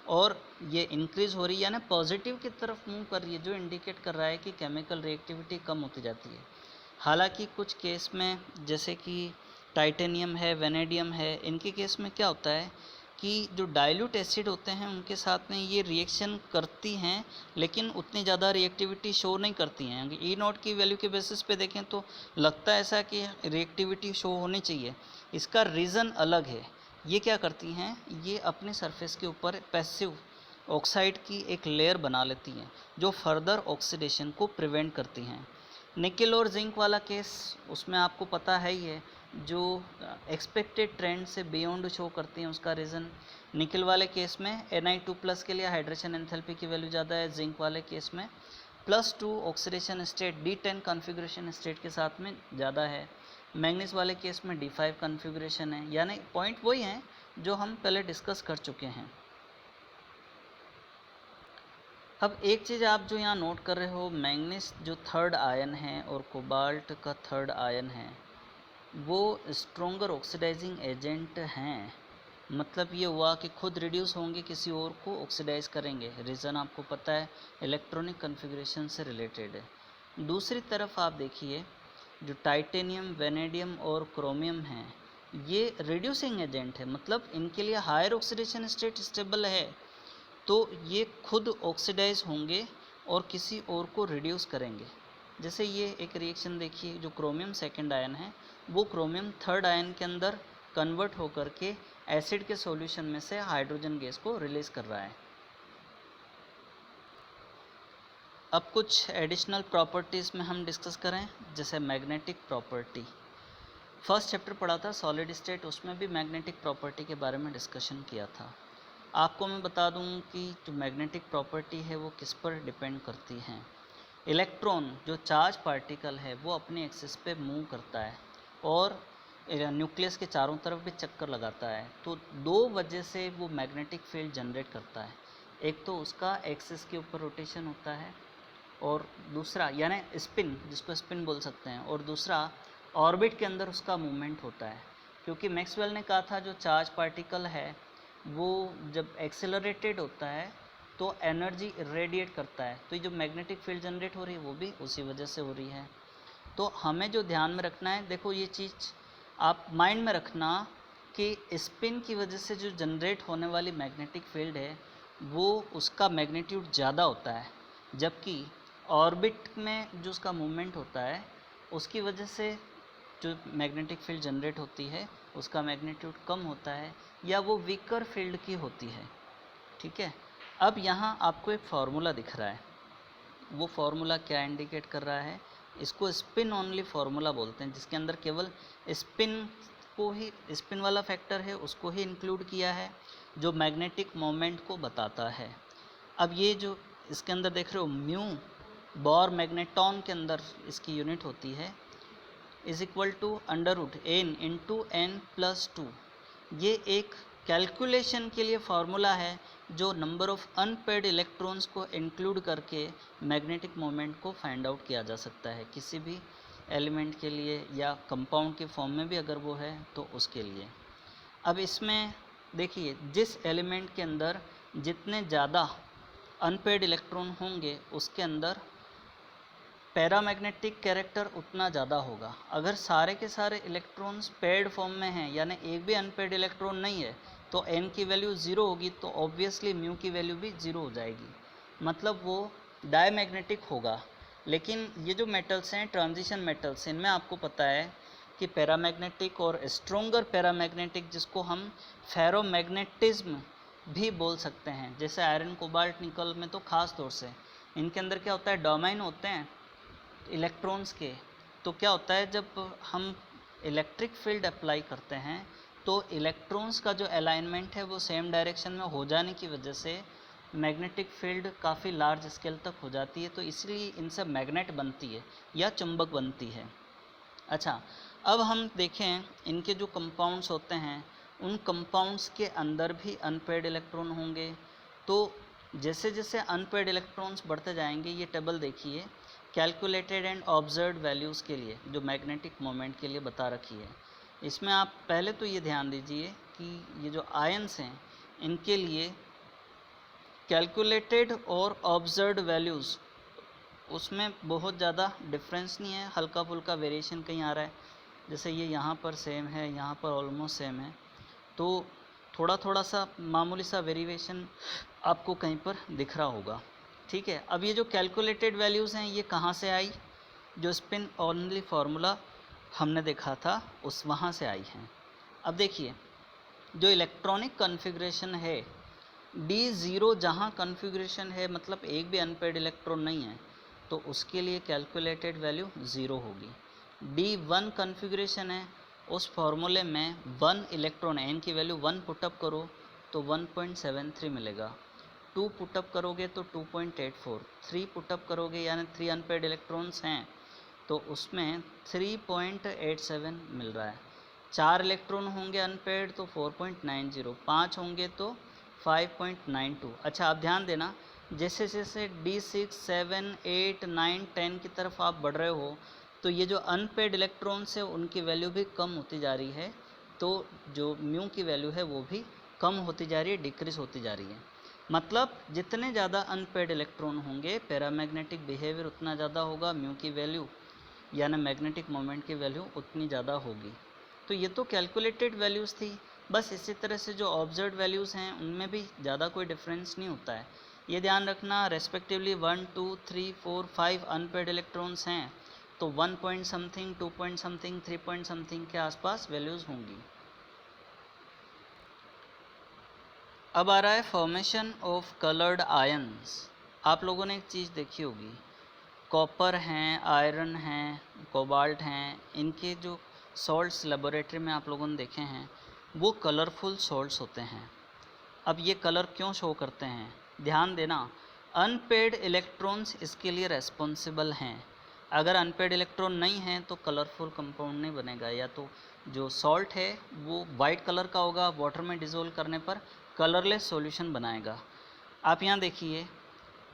Speaker 1: और ये इंक्रीज़ हो रही है यानी पॉजिटिव की तरफ मूव कर रही है, जो इंडिकेट कर रहा है कि केमिकल रिएक्टिविटी कम होती जाती है। हालांकि कुछ केस में जैसे कि टाइटेनियम है, वेनेडियम है, इनके केस में क्या होता है कि जो डाइल्यूट एसिड होते हैं उनके साथ में ये रिएक्शन करती हैं, लेकिन उतनी ज़्यादा रिएक्टिविटी शो नहीं करती हैं। ई नॉट की वैल्यू के बेसिस पे देखें तो लगता है ऐसा कि रिएक्टिविटी शो होनी चाहिए, इसका रीज़न अलग है। ये क्या करती हैं, ये अपने सरफेस के ऊपर पैसिव ऑक्साइड की एक लेयर बना लेती हैं, जो फर्दर ऑक्सीडेशन को प्रिवेंट करती हैं। निकल और जिंक वाला केस, उसमें आपको पता है ही है, जो एक्सपेक्टेड ट्रेंड से बियॉन्ड शो करती हैं, उसका रीज़न निकल वाले केस में Na2+ के लिए हाइड्रेशन एंथैल्पी की वैल्यू ज़्यादा है, जिंक वाले केस में +2 oxidation state D10 configuration state के साथ में ज़्यादा है, मैंगनीज वाले केस में D5 कॉन्फ़िगरेशन है। यानी पॉइंट वही हैं जो हम पहले डिस्कस कर चुके हैं। अब एक चीज़ आप जो यहाँ नोट कर रहे हो, मैंगनीज जो थर्ड आयन है और कोबाल्ट का थर्ड आयन है, वो स्ट्रोंगर ऑक्सीडाइजिंग एजेंट हैं। मतलब ये हुआ कि खुद रिड्यूस होंगे, किसी और को ऑक्सीडाइज करेंगे। रीज़न आपको पता है, इलेक्ट्रॉनिक कन्फिग्रेशन से रिलेटेड है। दूसरी तरफ आप देखिए, जो टाइटेनियम, वेनेडियम और क्रोमियम हैं, ये रिड्यूसिंग एजेंट है, मतलब इनके लिए हायर ऑक्सीडेशन स्टेट स्टेबल है, तो ये खुद ऑक्सीडाइज होंगे और किसी और को रिड्यूस करेंगे। जैसे ये एक रिएक्शन देखिए, जो क्रोमियम सेकंड आयन है, वो क्रोमियम थर्ड आयन के अंदर कन्वर्ट होकर के एसिड के सॉल्यूशन में से हाइड्रोजन गैस को रिलीज़ कर रहा है। अब कुछ एडिशनल प्रॉपर्टीज़ में हम डिस्कस करें, जैसे मैग्नेटिक प्रॉपर्टी। फर्स्ट चैप्टर पढ़ा था सॉलिड स्टेट, उसमें भी मैग्नेटिक प्रॉपर्टी के बारे में डिस्कशन किया था। आपको मैं बता दूं कि जो मैग्नेटिक प्रॉपर्टी है वो किस पर डिपेंड करती है। इलेक्ट्रॉन जो चार्ज पार्टिकल है वो अपने एक्सिस पे मूव करता है और न्यूक्लियस के चारों तरफ भी चक्कर लगाता है, तो दो वजह से वो मैग्नेटिक फील्ड जनरेट करता है। एक तो उसका एक्सिस के ऊपर रोटेशन होता है, और दूसरा यानी स्पिन, जिसको स्पिन बोल सकते हैं, और दूसरा ऑर्बिट के अंदर उसका मूवमेंट होता है। क्योंकि मैक्सवेल ने कहा था जो चार्ज पार्टिकल है वो जब एक्सेलरेटेड होता है तो एनर्जी रेडिएट करता है, तो ये जो मैग्नेटिक फील्ड जनरेट हो रही है वो भी उसी वजह से हो रही है। तो हमें जो ध्यान में रखना है, देखो ये चीज़ आप माइंड में रखना कि स्पिन की वजह से जो जनरेट होने वाली मैग्नेटिक फील्ड है वो उसका मैग्नीट्यूड ज़्यादा होता है, जबकि ऑर्बिट में जो उसका मूवमेंट होता है उसकी वजह से जो मैग्नेटिक फील्ड जनरेट होती है उसका मैग्नीट्यूड कम होता है, या वो वीकर फील्ड की होती है। ठीक है, अब यहाँ आपको एक फार्मूला दिख रहा है, वो फार्मूला क्या इंडिकेट कर रहा है, इसको स्पिन ओनली फार्मूला बोलते हैं, जिसके अंदर केवल स्पिन को ही, स्पिन वाला फैक्टर है उसको ही इंक्लूड किया है, जो मैग्नेटिक मोमेंट को बताता है। अब ये जो इसके अंदर देख रहे हो म्यू, बोर मैग्नेटॉन के अंदर इसकी यूनिट होती है, is equal to √n into n+2। ये एक कैलकुलेशन के लिए फार्मूला है, जो नंबर ऑफ़ अनपेड इलेक्ट्रॉन्स को इंक्लूड करके मैग्नेटिक मोमेंट को फाइंड आउट किया जा सकता है, किसी भी एलिमेंट के लिए या कंपाउंड के फॉर्म में भी अगर वो है तो उसके लिए। अब इसमें देखिए, जिस एलिमेंट के अंदर जितने ज़्यादा अनपेड इलेक्ट्रॉन होंगे उसके अंदर पैरामैग्नेटिक कैरेक्टर उतना ज़्यादा होगा। अगर सारे के सारे इलेक्ट्रॉन्स पेड फॉर्म में हैं, यानी एक भी अनपेड इलेक्ट्रॉन नहीं है, तो n की वैल्यू 0 होगी, तो ऑब्वियसली म्यू की वैल्यू भी 0 हो जाएगी, मतलब वो डायमैग्नेटिक होगा। लेकिन ये जो मेटल्स हैं, ट्रांजिशन मेटल्स, इनमें आपको पता है कि पैरामैग्नेटिक और स्ट्रोंगर पैरामैग्नेटिक, जिसको हम फेरोमैग्नेटिज्म भी बोल सकते हैं, जैसे आयरन, कोबाल्ट, निकल में तो ख़ास तौर से इनके अंदर क्या होता है, डोमेन होते हैं इलेक्ट्रॉन्स के। तो क्या होता है, जब हम इलेक्ट्रिक फील्ड अप्लाई करते हैं तो इलेक्ट्रॉन्स का जो अलाइनमेंट है वो सेम डायरेक्शन में हो जाने की वजह से मैग्नेटिक फील्ड काफ़ी लार्ज स्केल तक हो जाती है, तो इसलिए इनसे मैग्नेट बनती है या चुंबक बनती है। अच्छा, अब हम देखें इनके जो कंपाउंड्स होते हैं उन कंपाउंड्स के अंदर भी अनपेयर्ड इलेक्ट्रॉन होंगे। तो जैसे जैसे अनपेयर्ड इलेक्ट्रॉन्स बढ़ते जाएंगे, ये टेबल देखिए कैलकुलेटेड एंड ऑब्जर्व्ड वैल्यूज़ के लिए जो मैग्नेटिक मोमेंट के लिए बता रखी है। इसमें आप पहले तो ये ध्यान दीजिए कि ये जो आयंस हैं इनके लिए कैलकुलेटेड और ऑब्जर्व्ड वैल्यूज़ उसमें बहुत ज़्यादा डिफरेंस नहीं है, हल्का फुल्का वेरिएशन कहीं आ रहा है। जैसे ये यहाँ पर सेम है, यहाँ पर ऑलमोस्ट सेम है, तो थोड़ा थोड़ा सा मामूली सा वेरिएशन आपको कहीं पर दिख रहा होगा। ठीक है, अब ये जो कैलकुलेटेड वैल्यूज़ हैं ये कहाँ से आई? जो स्पिन ओनली फार्मूला हमने देखा था उस वहाँ से आई हैं। अब देखिए जो इलेक्ट्रॉनिक कॉन्फ़िगरेशन है D0 जहाँ कॉन्फ़िगरेशन है, मतलब एक भी अनपेयर्ड इलेक्ट्रॉन नहीं है, तो उसके लिए कैलकुलेटेड वैल्यू 0 होगी। D1 कॉन्फ़िगरेशन है, उस फार्मूले में 1 इलेक्ट्रॉन n की वैल्यू 1 पुटअप करो तो 1.73 मिलेगा, 2 पुटअप करोगे तो 2.84, 3 पुटअप करोगे यानी 3 अनपेयर्ड इलेक्ट्रॉन्स हैं तो उसमें 3.87 मिल रहा है। 4 इलेक्ट्रॉन होंगे अनपेयर्ड तो 4.90, 5 होंगे तो 5.92। अच्छा आप ध्यान देना, जैसे जैसे D6, 7, 8, 9, 10 की तरफ आप बढ़ रहे हो तो ये जो अनपेयर्ड इलेक्ट्रॉन्स है उनकी वैल्यू भी कम होती जा रही है, तो जो म्यू की वैल्यू है वो भी कम होती जा रही है, डिक्रीज होती जा रही है। मतलब जितने ज़्यादा अनपेयर्ड इलेक्ट्रॉन होंगे पैरामैग्नेटिक बिहेवियर उतना ज़्यादा होगा, म्यू की वैल्यू यानी मैग्नेटिक मोमेंट की वैल्यू उतनी ज़्यादा होगी। तो ये तो कैलकुलेटेड वैल्यूज़ थी। बस इसी तरह से जो ऑब्जर्व्ड वैल्यूज़ हैं उनमें भी ज़्यादा कोई डिफरेंस नहीं होता है। ये ध्यान रखना, रेस्पेक्टिवली 1, 2, 3, 4, 5 अनपेयर्ड इलेक्ट्रॉन्स हैं तो 1 point something, 2 point something, 3 point something के आसपास वैल्यूज़ होंगी। अब आ रहा है फॉर्मेशन ऑफ कलर्ड आयंस। आप लोगों ने एक चीज़ देखी होगी, कॉपर हैं, आयरन हैं, कोबाल्ट हैं, इनके जो सॉल्ट्स लेबोरेटरी में आप लोगों ने देखे हैं वो कलरफुल सॉल्ट्स होते हैं। अब ये कलर क्यों शो करते हैं? ध्यान देना, अनपेयर्ड इलेक्ट्रॉन्स इसके लिए रेस्पॉन्सिबल हैं। अगर अनपेयर्ड इलेक्ट्रॉन नहीं हैं तो कलरफुल कंपाउंड नहीं बनेगा, या तो जो सॉल्ट है वो वाइट कलर का होगा, वाटर में डिज़ोल्व करने पर कलरलेस सॉल्यूशन बनाएगा। आप यहाँ देखिए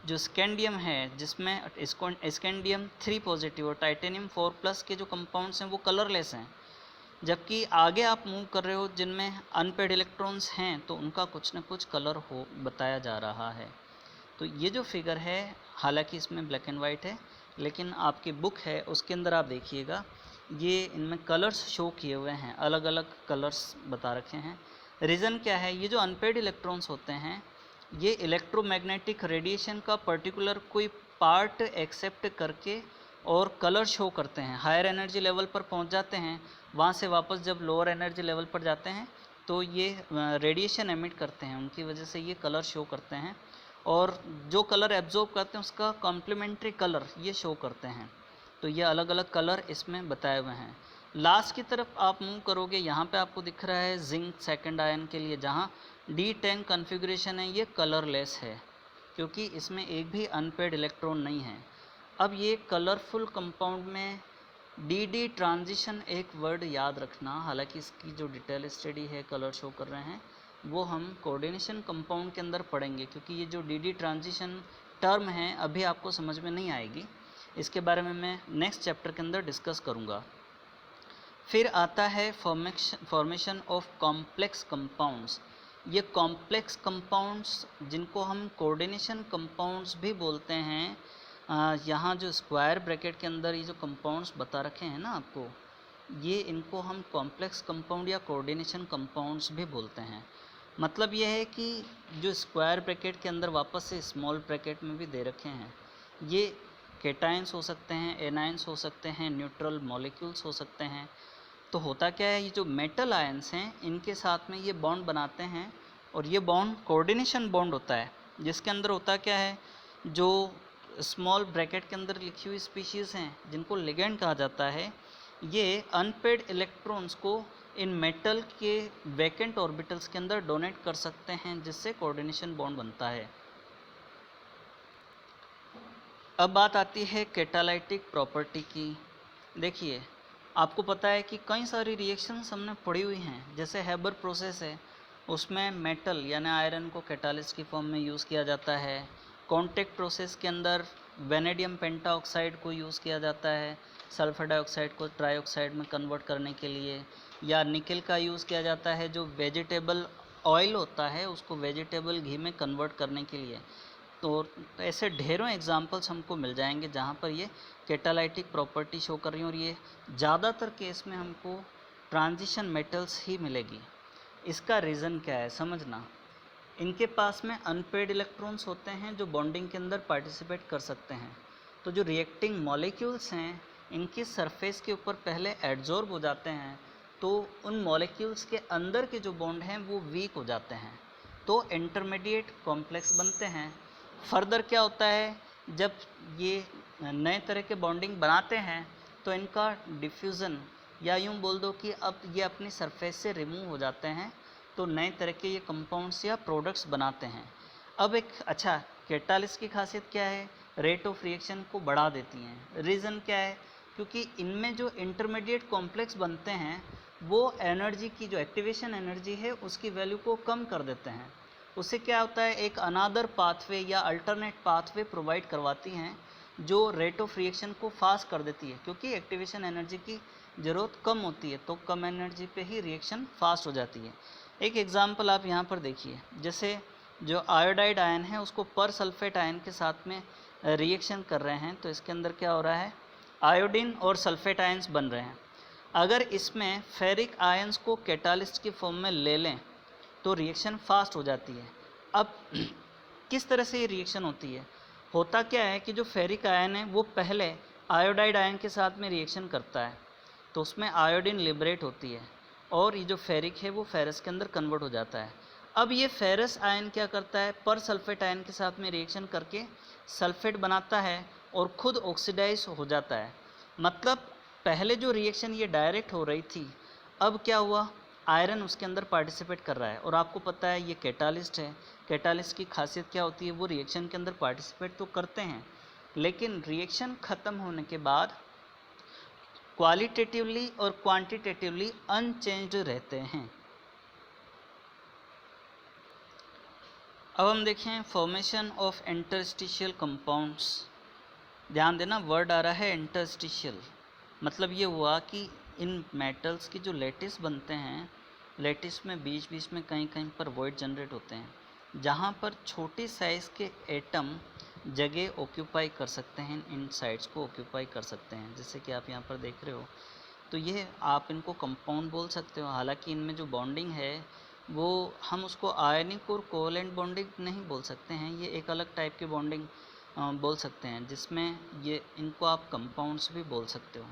Speaker 1: जो स्कैंडियम है जिसमें स्कैंडियम 3 पॉजिटिव और टाइटेनियम 4+ के जो कंपाउंड्स हैं वो कलरलेस हैं, जबकि आगे आप मूव कर रहे हो जिनमें अनपेयर्ड इलेक्ट्रॉन्स हैं तो उनका कुछ न कुछ कलर हो बताया जा रहा है। तो ये जो फिगर है, हालांकि इसमें ब्लैक एंड वाइट है, लेकिन आपकी बुक है उसके अंदर आप देखिएगा ये इनमें कलर्स शो किए हुए हैं, अलग अलग कलर्स बता रखे हैं। रीज़न क्या है? ये जो अनपेयर्ड इलेक्ट्रॉन्स होते हैं ये इलेक्ट्रोमैग्नेटिक रेडिएशन का पर्टिकुलर कोई पार्ट एक्सेप्ट करके और कलर शो करते हैं। हायर एनर्जी लेवल पर पहुंच जाते हैं, वहां से वापस जब लोअर एनर्जी लेवल पर जाते हैं तो ये रेडिएशन एमिट करते हैं, उनकी वजह से ये कलर शो करते हैं, और जो कलर एब्जॉर्ब करते हैं उसका कॉम्प्लीमेंट्री कलर ये शो करते हैं। तो ये अलग अलग कलर इसमें बताए हुए हैं। लास्ट की तरफ आप मूव करोगे, यहाँ पे आपको दिख रहा है जिंक सेकंड आयन के लिए, जहाँ D10 कॉन्फ़िगरेशन है ये कलरलेस है क्योंकि इसमें एक भी अनपेयर्ड इलेक्ट्रॉन नहीं है। अब ये कलरफुल कंपाउंड में DD ट्रांजिशन एक वर्ड याद रखना, हालांकि इसकी जो डिटेल स्टडी है कलर शो कर रहे हैं वो हम कोऑर्डिनेशन कंपाउंड के अंदर पढ़ेंगे, क्योंकि ये जो DD ट्रांजिशन टर्म है अभी आपको समझ में नहीं आएगी, इसके बारे में मैं नेक्स्ट चैप्टर के अंदर डिस्कस करूँगा। फिर आता है फॉर्मेशन ऑफ कॉम्प्लेक्स कंपाउंड्स। ये कॉम्प्लेक्स कंपाउंड्स जिनको हम कोऑर्डिनेशन कंपाउंड्स भी बोलते हैं, यहाँ जो स्क्वायर ब्रैकेट के अंदर ये जो कंपाउंड्स बता रखे हैं ना आपको, ये इनको हम कॉम्प्लेक्स कंपाउंड या कोऑर्डिनेशन कंपाउंड्स भी बोलते हैं। मतलब ये है कि जो स्क्वायर ब्रैकेट के अंदर वापस से स्मॉल ब्रैकेट में भी दे रखे हैं, ये केटाइंस हो सकते हैं, एनाइंस हो सकते हैं, न्यूट्रल मॉलिक्यूल्स हो सकते हैं। तो होता क्या है, ये जो मेटल आयंस हैं इनके साथ में ये बॉन्ड बनाते हैं, और ये बॉन्ड कोऑर्डिनेशन बॉन्ड होता है, जिसके अंदर होता क्या है, जो स्मॉल ब्रैकेट के अंदर लिखी हुई स्पीशीज़ हैं जिनको लिगेंड कहा जाता है, ये अनपेयर्ड इलेक्ट्रॉन्स को इन मेटल के वैकेंट ऑर्बिटल्स के अंदर डोनेट कर सकते हैं, जिससे कोऑर्डिनेशन बॉन्ड बनता है। अब बात आती है कैटालाइटिक प्रॉपर्टी की। देखिए आपको पता है कि कई सारी रिएक्शंस हमने पढ़ी हुई हैं, जैसे हैबर प्रोसेस है, उसमें मेटल यानी आयरन को कैटालिस्ट की फॉर्म में यूज़ किया जाता है। कॉन्टैक्ट प्रोसेस के अंदर वेनेडियम पेंटाऑक्साइड को यूज़ किया जाता है सल्फर डाइऑक्साइड को ट्राइऑक्साइड में कन्वर्ट करने के लिए, या निकल का यूज़ किया जाता है जो वेजिटेबल ऑयल होता है उसको वेजिटेबल घी में कन्वर्ट करने के लिए। तो ऐसे ढेरों एग्जांपल्स हमको मिल जाएंगे जहाँ पर ये कैटालाइटिक प्रॉपर्टी शो कर रही हैं, और ये ज़्यादातर केस में हमको ट्रांजिशन मेटल्स ही मिलेगी। इसका रीज़न क्या है समझना, इनके पास में अनपेड इलेक्ट्रॉन्स होते हैं जो बॉन्डिंग के अंदर पार्टिसिपेट कर सकते हैं। तो जो रिएक्टिंग मॉलिक्यूल्स हैं इनकी सरफेस के ऊपर पहले एड्जॉर्ब हो जाते हैं, तो उन मॉलिक्यूल्स के अंदर के जो बॉन्ड हैं वो वीक हो जाते हैं, तो इंटरमीडिएट कॉम्प्लेक्स बनते हैं। फर्दर क्या होता है, जब ये नए तरह के बॉन्डिंग बनाते हैं तो इनका डिफ्यूज़न, या यूँ बोल दो कि अब ये अपनी सरफेस से रिमूव हो जाते हैं, तो नए तरह के ये कंपाउंड्स या प्रोडक्ट्स बनाते हैं। अब एक अच्छा कैटालिस्ट की खासियत क्या है, रेट ऑफ रिएक्शन को बढ़ा देती हैं। रीज़न क्या है, क्योंकि इनमें जो इंटरमीडिएट कॉम्प्लेक्स बनते हैं वो एनर्जी की जो एक्टिवेशन एनर्जी है उसकी वैल्यू को कम कर देते हैं। उससे क्या होता है, एक अनादर पाथवे या अल्टरनेट पाथवे प्रोवाइड करवाती हैं जो रेट ऑफ रिएक्शन को फास्ट कर देती है, क्योंकि एक्टिवेशन एनर्जी की ज़रूरत कम होती है तो कम एनर्जी पे ही रिएक्शन फास्ट हो जाती है। एक एग्जांपल आप यहाँ पर देखिए, जैसे जो आयोडाइड आयन है उसको पर सल्फेट आयन के साथ में रिएक्शन कर रहे हैं, तो इसके अंदर क्या हो रहा है, आयोडीन और सल्फेट आयन्स बन रहे हैं। अगर इसमें फेरिक आयन्स को कैटालिस्ट की फॉर्म में ले लें तो रिएक्शन फास्ट हो जाती है। अब किस तरह से ये रिएक्शन होती है, होता क्या है कि जो फेरिक आयन है वो पहले आयोडाइड आयन के साथ में रिएक्शन करता है, तो उसमें आयोडीन लिबरेट होती है और ये जो फेरिक है वो फेरस के अंदर कन्वर्ट हो जाता है। अब ये फेरस आयन क्या करता है, पर सल्फेट आयन के साथ में रिएक्शन करके सल्फेट बनाता है और खुद ऑक्सीडाइज हो जाता है। मतलब पहले जो रिएक्शन ये डायरेक्ट हो रही थी, अब क्या हुआ, आयरन उसके अंदर पार्टिसिपेट कर रहा है। और आपको पता है ये कैटालिस्ट है, कैटालिस्ट की खासियत क्या होती है, वो रिएक्शन के अंदर पार्टिसिपेट तो करते हैं लेकिन रिएक्शन ख़त्म होने के बाद क्वालिटेटिवली और क्वांटिटेटिवली अनचेंज्ड रहते हैं। अब हम देखें फॉर्मेशन ऑफ इंटरस्टिशियल कंपाउंड्स। ध्यान देना, वर्ड आ रहा है इंटरस्टिशियल, मतलब ये हुआ कि इन मेटल्स की जो लेटिस बनते हैं, लेटिस में बीच बीच में कहीं कहीं पर वॉइड जनरेट होते हैं जहाँ पर छोटी साइज़ के एटम जगह ऑक्यूपाई कर सकते हैं, इन साइड्स को ऑक्यूपाई कर सकते हैं, जैसे कि आप यहाँ पर देख रहे हो। तो ये आप इनको कंपाउंड बोल सकते हो। हालांकि इनमें जो बॉन्डिंग है वो हम उसको आयनिक और कोवलेंट बॉन्डिंग नहीं बोल सकते हैं, ये एक अलग टाइप की बॉन्डिंग बोल सकते हैं, जिसमें ये इनको आप कंपाउंड्स भी बोल सकते हो।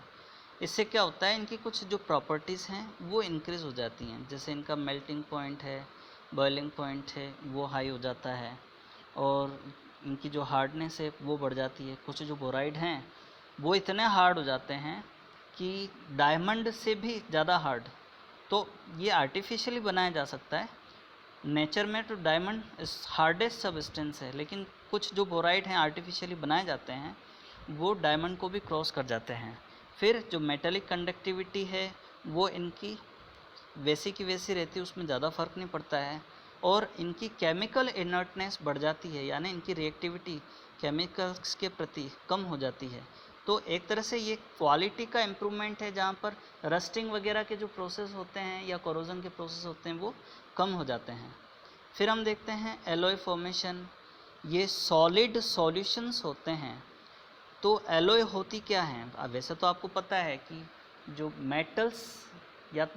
Speaker 1: इससे क्या होता है, इनकी कुछ जो प्रॉपर्टीज़ हैं वो इंक्रीज़ हो जाती हैं, जैसे इनका मेल्टिंग पॉइंट है, बॉइलिंग पॉइंट है वो हाई हो जाता है, और इनकी जो हार्डनेस है वो बढ़ जाती है। कुछ जो बोराइड हैं वो इतने हार्ड हो जाते हैं कि डायमंड से भी ज़्यादा हार्ड। तो ये आर्टिफिशियली बनाया जा सकता है, नेचर में तो डायमंड हार्डेस्ट सब्सटेंस है, लेकिन कुछ जो बोराइड हैं आर्टिफिशियली बनाए जाते हैं वो डायमंड को भी क्रॉस कर जाते हैं। फिर जो मेटेलिक कंडक्टिविटी है वो इनकी वैसी की वैसी रहती है, उसमें ज़्यादा फ़र्क नहीं पड़ता है, और इनकी केमिकल इनर्टनेस बढ़ जाती है, यानी इनकी रिएक्टिविटी केमिकल्स के प्रति कम हो जाती है। तो एक तरह से ये क्वालिटी का इम्प्रूवमेंट है, जहाँ पर रस्टिंग वगैरह के जो प्रोसेस होते हैं या कोरोजन के प्रोसेस होते हैं वो कम हो जाते हैं। फिर हम देखते हैं एलॉय फॉर्मेशन। ये सॉलिड सॉल्यूशंस होते हैं। तो एलॉय होती क्या हैं, अब वैसे तो आपको पता है कि जो मेटल्स या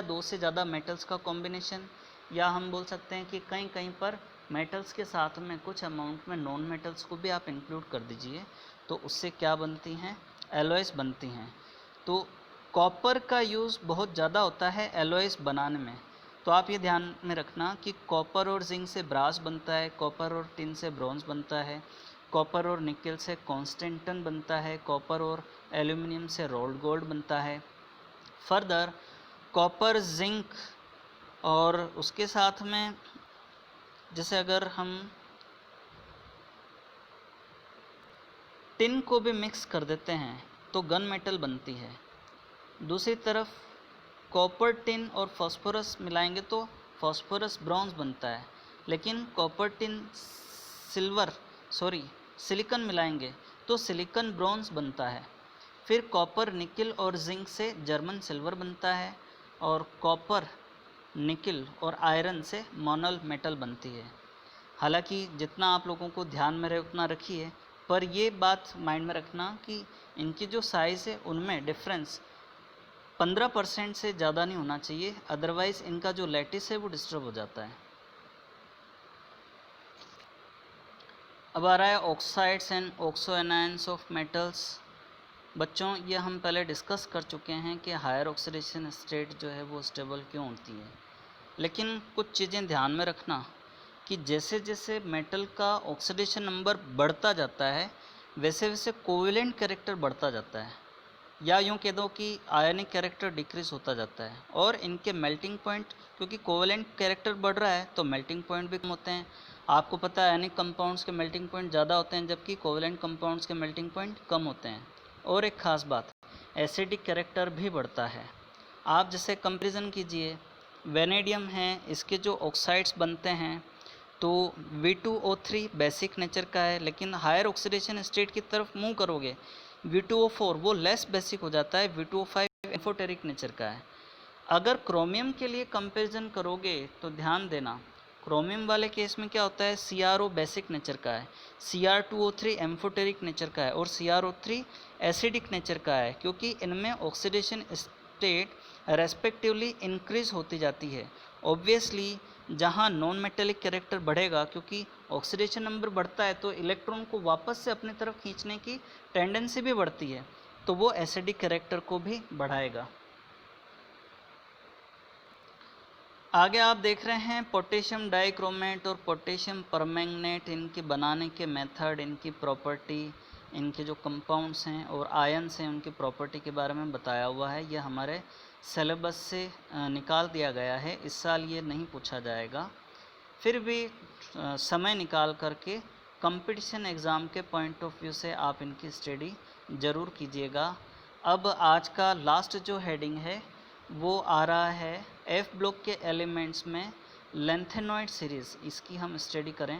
Speaker 1: दो से ज़्यादा मेटल्स का कॉम्बिनेशन, या हम बोल सकते हैं कि कहीं कहीं पर मेटल्स के साथ में कुछ अमाउंट में नॉन मेटल्स को भी आप इंक्लूड कर दीजिए, तो उससे क्या बनती हैं, एलॉयस बनती हैं। तो कॉपर का यूज़ बहुत ज़्यादा होता है एलॉयस बनाने में। तो आप ये ध्यान में रखना कि कॉपर और जिंक से ब्रास बनता है, कॉपर और टिन से ब्रॉन्ज बनता है, कॉपर और निकल से कॉन्स्टेंटन बनता है, कॉपर और एल्यूमिनियम से रोल्ड गोल्ड बनता है। फर्दर कॉपर, जिंक और उसके साथ में जैसे अगर हम टिन को भी मिक्स कर देते हैं तो गन मेटल बनती है। दूसरी तरफ कॉपर टिन और फास्फोरस मिलाएंगे तो फास्फोरस ब्रॉन्ज बनता है, लेकिन कॉपर टिन सिलिकॉन मिलाएंगे तो सिलिकॉन ब्रॉन्ज बनता है। फिर कॉपर निकिल और जिंक से जर्मन सिल्वर बनता है, और कॉपर निकिल और आयरन से मोनल मेटल बनती है। हालांकि जितना आप लोगों को ध्यान में रहे उतना रखिए, पर ये बात माइंड में रखना कि इनकी जो साइज़ है उनमें डिफरेंस 15% से ज़्यादा नहीं होना चाहिए, अदरवाइज़ इनका जो लैटिस है वो डिस्टर्ब हो जाता है। अब आ रहा है oxides and oxo anions of metals. बच्चों, ये हम पहले डिस्कस कर चुके हैं कि हायर ऑक्सीडेशन स्टेट जो है वो स्टेबल क्यों होती है, लेकिन कुछ चीज़ें ध्यान में रखना कि जैसे जैसे मेटल का ऑक्सीडेशन नंबर बढ़ता जाता है वैसे वैसे कोवेलेंट कैरेक्टर बढ़ता जाता है, या यूँ कह दो कि आयनिक कैरेक्टर डिक्रीज होता जाता है, और इनके मेल्टिंग पॉइंट, क्योंकि कोवेलेंट कैरेक्टर बढ़ रहा है तो मेल्टिंग पॉइंट भी कम होते हैं। आपको पता है आयनिक कंपाउंड्स के मेल्टिंग पॉइंट ज़्यादा होते हैं जबकि कोवेलेंट कंपाउंड्स के मेल्टिंग पॉइंट कम होते हैं। और एक ख़ास बात, एसिडिक कैरेक्टर भी बढ़ता है। आप जैसे कंपेरिजन कीजिए, वेनेडियम है, इसके जो ऑक्साइड्स बनते हैं तो V2O3 बेसिक नेचर का है, लेकिन हायर ऑक्सीडेशन स्टेट की तरफ मूव करोगे V2O4 वो लेस बेसिक हो जाता है, V2O5 एम्फोटेरिक नेचर का है। अगर क्रोमियम के लिए कंपैरिजन करोगे तो ध्यान देना, क्रोमियम वाले केस में क्या होता है, CrO बेसिक नेचर का है, Cr2O3 एम्फोटेरिक नेचर का है, और CrO3 एसिडिक नेचर का है, क्योंकि इनमें ऑक्सीडेशन स्टेट रेस्पेक्टिवली इंक्रीज होती जाती है। ऑब्वियसली जहाँ नॉन मेटेलिक कैरेक्टर बढ़ेगा, क्योंकि ऑक्सीडेशन नंबर बढ़ता है तो इलेक्ट्रॉन को वापस से अपनी तरफ खींचने की टेंडेंसी भी बढ़ती है, तो वो एसिडिक कैरेक्टर को भी बढ़ाएगा। आगे आप देख रहे हैं पोटेशियम डाइक्रोमेट और पोटेशियम परमैंगनेट, इनके बनाने के मेथड, इनकी प्रॉपर्टी, इनके जो कंपाउंड्स हैं और आयन्स हैं उनकी प्रॉपर्टी के बारे में बताया हुआ है। यह हमारे सिलेबस से निकाल दिया गया है, इस साल ये नहीं पूछा जाएगा, फिर भी समय निकाल करके कंपटीशन एग्ज़ाम के पॉइंट ऑफ व्यू से आप इनकी स्टडी ज़रूर कीजिएगा। अब आज का लास्ट जो हेडिंग है वो आ रहा है एफ ब्लॉक के एलिमेंट्स में लेंथेनॉइड सीरीज़, इसकी हम स्टडी करें।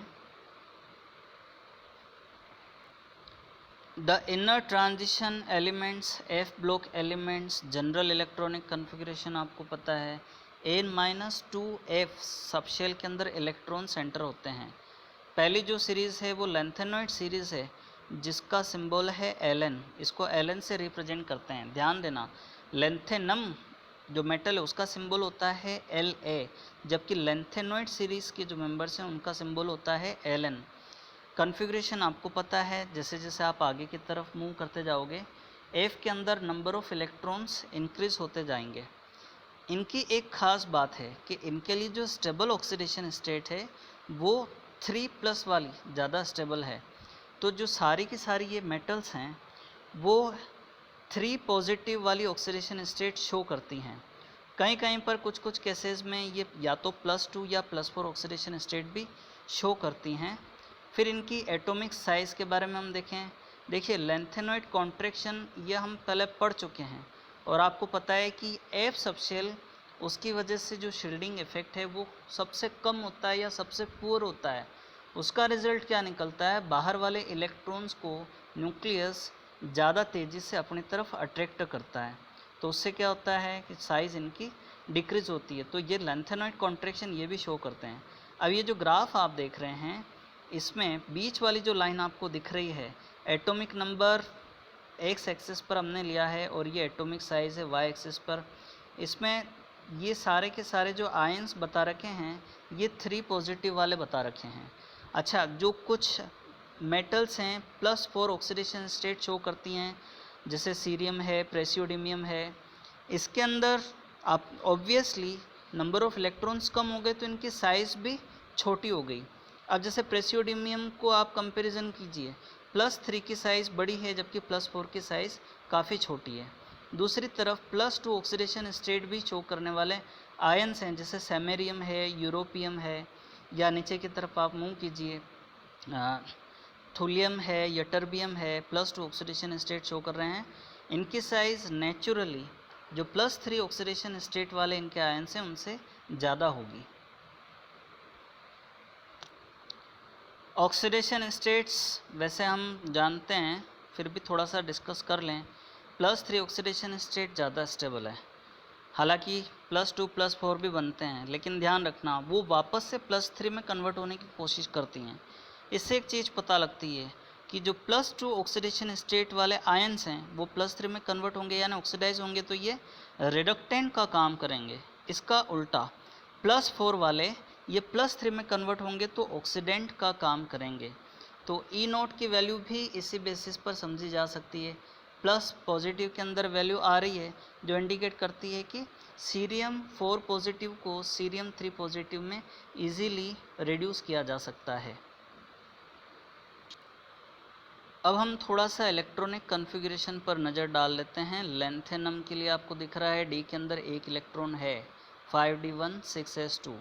Speaker 1: The inner transition elements, F block elements, general electronic configuration आपको पता है, N-2F सबशेल के अंदर इलेक्ट्रॉन सेंटर होते हैं। पहली जो सीरीज़ है वो लेंथेनॉइड सीरीज़ है जिसका सिंबल है Ln, इसको Ln से रिप्रेजेंट करते हैं। ध्यान देना, लेंथेनम जो मेटल है उसका सिंबल होता है La, जबकि लेंथेनॉइड सीरीज़ के जो मेंबर्स हैं उनका सिंबल होता है Ln। कन्फिग्रेशन आपको पता है, जैसे जैसे आप आगे की तरफ मूव करते जाओगे F के अंदर नंबर ऑफ़ इलेक्ट्रॉन्स इंक्रीज़ होते जाएंगे। इनकी एक ख़ास बात है कि इनके लिए जो स्टेबल ऑक्सीडेशन स्टेट है वो 3+ वाली ज़्यादा स्टेबल है। तो जो सारी की सारी ये मेटल्स हैं वो 3 पॉजिटिव वाली ऑक्सीडेशन स्टेट शो करती हैं। कहीं कहीं पर कुछ कुछ केसेस में ये या तो +2 या +4 ऑक्सीडेशन स्टेट भी शो करती हैं। फिर इनकी एटॉमिक साइज़ के बारे में हम देखें। देखिए, लेंथेनॉइड कॉन्ट्रैक्शन ये हम पहले पढ़ चुके हैं, और आपको पता है कि F सबशेल, उसकी वजह से जो शील्डिंग इफ़ेक्ट है वो सबसे कम होता है या सबसे पुअर होता है। उसका रिज़ल्ट क्या निकलता है, बाहर वाले इलेक्ट्रॉन्स को न्यूक्लियस ज़्यादा तेज़ी से अपनी तरफ अट्रैक्ट करता है, तो उससे क्या होता है कि साइज़ इनकी डिक्रीज़ होती है। तो ये लेंथेनॉइड कॉन्ट्रैक्शन ये भी शो करते हैं। अब ये जो ग्राफ आप देख रहे हैं इसमें बीच वाली जो लाइन आपको दिख रही है, एटॉमिक नंबर एक्स एक्सिस पर हमने लिया है और ये एटॉमिक साइज़ है वाई एक्सिस पर। इसमें ये सारे के सारे जो आयंस बता रखे हैं ये 3 पॉजिटिव वाले बता रखे हैं। अच्छा, जो कुछ मेटल्स हैं +4 ऑक्सीडेशन स्टेट शो करती हैं, जैसे सीरियम है, प्रेसियोडियम है, इसके अंदर आप ऑब्वियसली नंबर ऑफ़ इलेक्ट्रॉन्स कम हो गए तो इनकी साइज़ भी छोटी हो गई। अब जैसे प्रेसियोडियम को आप कंपैरिजन कीजिए, +3 की साइज़ बड़ी है जबकि +4 की साइज़ काफ़ी छोटी है। दूसरी तरफ +2 ऑक्सीडेशन स्टेट भी शो करने वाले आयंस हैं, जैसे सेमेरियम है, यूरोपियम है, या नीचे की तरफ आप मूव कीजिए, थुलियम है, यटर्बियम है, +2 ऑक्सीडेशन स्टेट शो कर रहे हैं। इनकी साइज़ नेचुरली जो +3 ऑक्सीडेशन स्टेट वाले इनके आयन्स हैं उनसे ज़्यादा होगी। ऑक्सीडेशन स्टेट्स वैसे हम जानते हैं, फिर भी थोड़ा सा डिस्कस कर लें। +3 ऑक्सीडेशन स्टेट ज़्यादा स्टेबल है, हालांकि +2 +4 भी बनते हैं, लेकिन ध्यान रखना वो वापस से +3 में कन्वर्ट होने की कोशिश करती हैं। इससे एक चीज़ पता लगती है कि जो +2 ऑक्सीडेशन स्टेट वाले आयन्स हैं वो +3 में कन्वर्ट होंगे यानी ऑक्सीडाइज होंगे तो ये रिडक्टेंट का काम करेंगे। इसका उल्टा +4 वाले ये +3 में कन्वर्ट होंगे तो ऑक्सीडेंट का काम करेंगे। तो E0 की वैल्यू भी इसी बेसिस पर समझी जा सकती है। प्लस पॉजिटिव के अंदर वैल्यू आ रही है जो इंडिकेट करती है कि सीरियम 4 पॉजिटिव को सीरियम 3 पॉजिटिव में इजीली रिड्यूस किया जा सकता है। अब हम थोड़ा सा इलेक्ट्रॉनिक कन्फिग्रेशन पर नज़र डाल लेते हैं। लेंथेनम के लिए आपको दिख रहा है डी के अंदर एक इलेक्ट्रॉन है 5d1 6s2।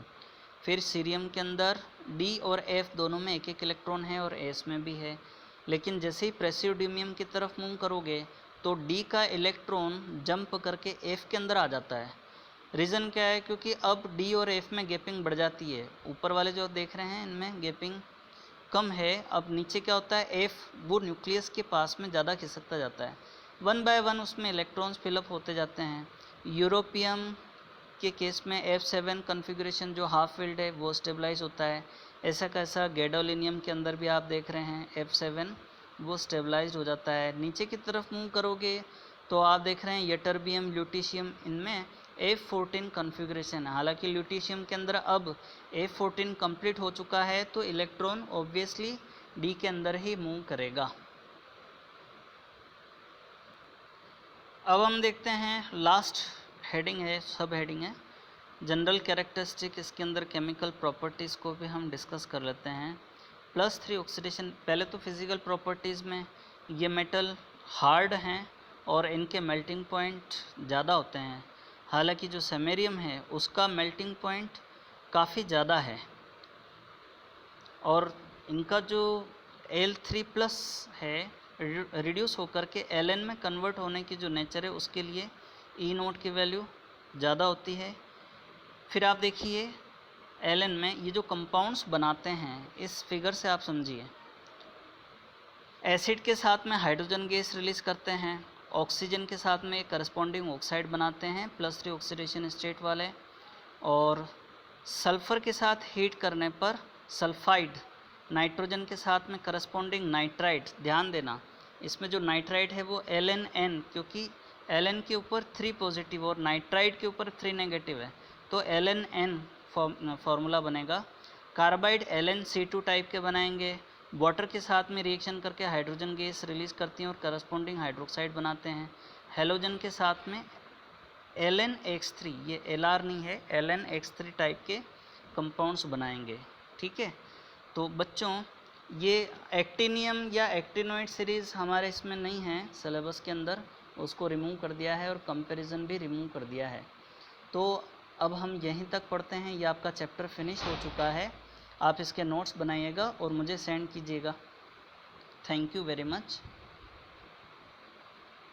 Speaker 1: फिर सीरियम के अंदर डी और एफ दोनों में एक एक इलेक्ट्रॉन है और एस में भी है। लेकिन जैसे ही प्रेसियोडियम की तरफ मूव करोगे तो डी का इलेक्ट्रॉन जंप करके एफ के अंदर आ जाता है। रीज़न क्या है? क्योंकि अब डी और एफ में गैपिंग बढ़ जाती है। ऊपर वाले जो देख रहे हैं इनमें गैपिंग कम है। अब नीचे क्या होता है, एफ वो न्यूक्लियस के पास में ज़्यादा खिसकता जाता है। 1 बाय 1 उसमें इलेक्ट्रॉन्स फिलअप होते जाते हैं। यूरोपियम के केस में F7 कन्फिग्रेशन जो हाफ फील्ड है वो स्टेबलाइज होता है। ऐसा कैसा गैडोलिनियम के अंदर भी आप देख रहे हैं F7 वो स्टेबलाइज हो जाता है। नीचे की तरफ मूव करोगे तो आप देख रहे हैं यटरबियम ल्यूटीशियम इनमें F14 कन्फिग्रेशन है। हालांकि ल्यूटीशियम के अंदर अब F14 कंप्लीट हो चुका है तो इलेक्ट्रॉन ऑब्वियसली डी के अंदर ही मूव करेगा। अब हम देखते हैं लास्ट हेडिंग है, सब हेडिंग है जनरल कैरेक्टरिस्टिक। इसके अंदर केमिकल प्रॉपर्टीज़ को भी हम डिस्कस कर लेते हैं। +3 ऑक्सीडेशन, पहले तो फिज़िकल प्रॉपर्टीज़ में ये मेटल हार्ड हैं और इनके मेल्टिंग पॉइंट ज़्यादा होते हैं। हालांकि जो सेमेरियम है उसका मेल्टिंग पॉइंट काफ़ी ज़्यादा है और इनका जो Al3+ है रिड्यूस होकर के Ln में कन्वर्ट होने की जो नेचर है उसके लिए E0 की वैल्यू ज़्यादा होती है। फिर आप देखिए Ln में ये जो कंपाउंड्स बनाते हैं इस फिगर से आप समझिए, एसिड के साथ में हाइड्रोजन गैस रिलीज़ करते हैं, ऑक्सीजन के साथ में करस्पॉन्डिंग ऑक्साइड बनाते हैं +3 ऑक्सीडेशन स्टेट वाले, और सल्फ़र के साथ हीट करने पर सल्फाइड, नाइट्रोजन के साथ में करस्पॉन्डिंग नाइट्राइड। ध्यान देना इसमें जो नाइट्राइड है वो Ln, क्योंकि Ln के ऊपर 3 पॉजिटिव और नाइट्राइड के ऊपर 3 नेगेटिव है तो Ln फार्मूला बनेगा। कार्बाइड LnC2 टाइप के बनाएंगे, वाटर के साथ में रिएक्शन करके हाइड्रोजन गैस रिलीज़ करती हैं और करस्पॉन्डिंग हाइड्रोक्साइड बनाते हैं। हेलोजन के साथ में LnX3, ये Lr नहीं है, LnX3 टाइप के कंपाउंड्स बनाएंगे। ठीक है, तो बच्चों ये एक्टिनियम या एक्टिनोइड सीरीज़ हमारे इसमें नहीं है सिलेबस के अंदर, उसको रिमूव कर दिया है और कंपैरिजन भी रिमूव कर दिया है। तो अब हम यहीं तक पढ़ते हैं, ये आपका चैप्टर फिनिश हो चुका है। आप इसके नोट्स बनाइएगा और मुझे सेंड कीजिएगा। Thank you very much.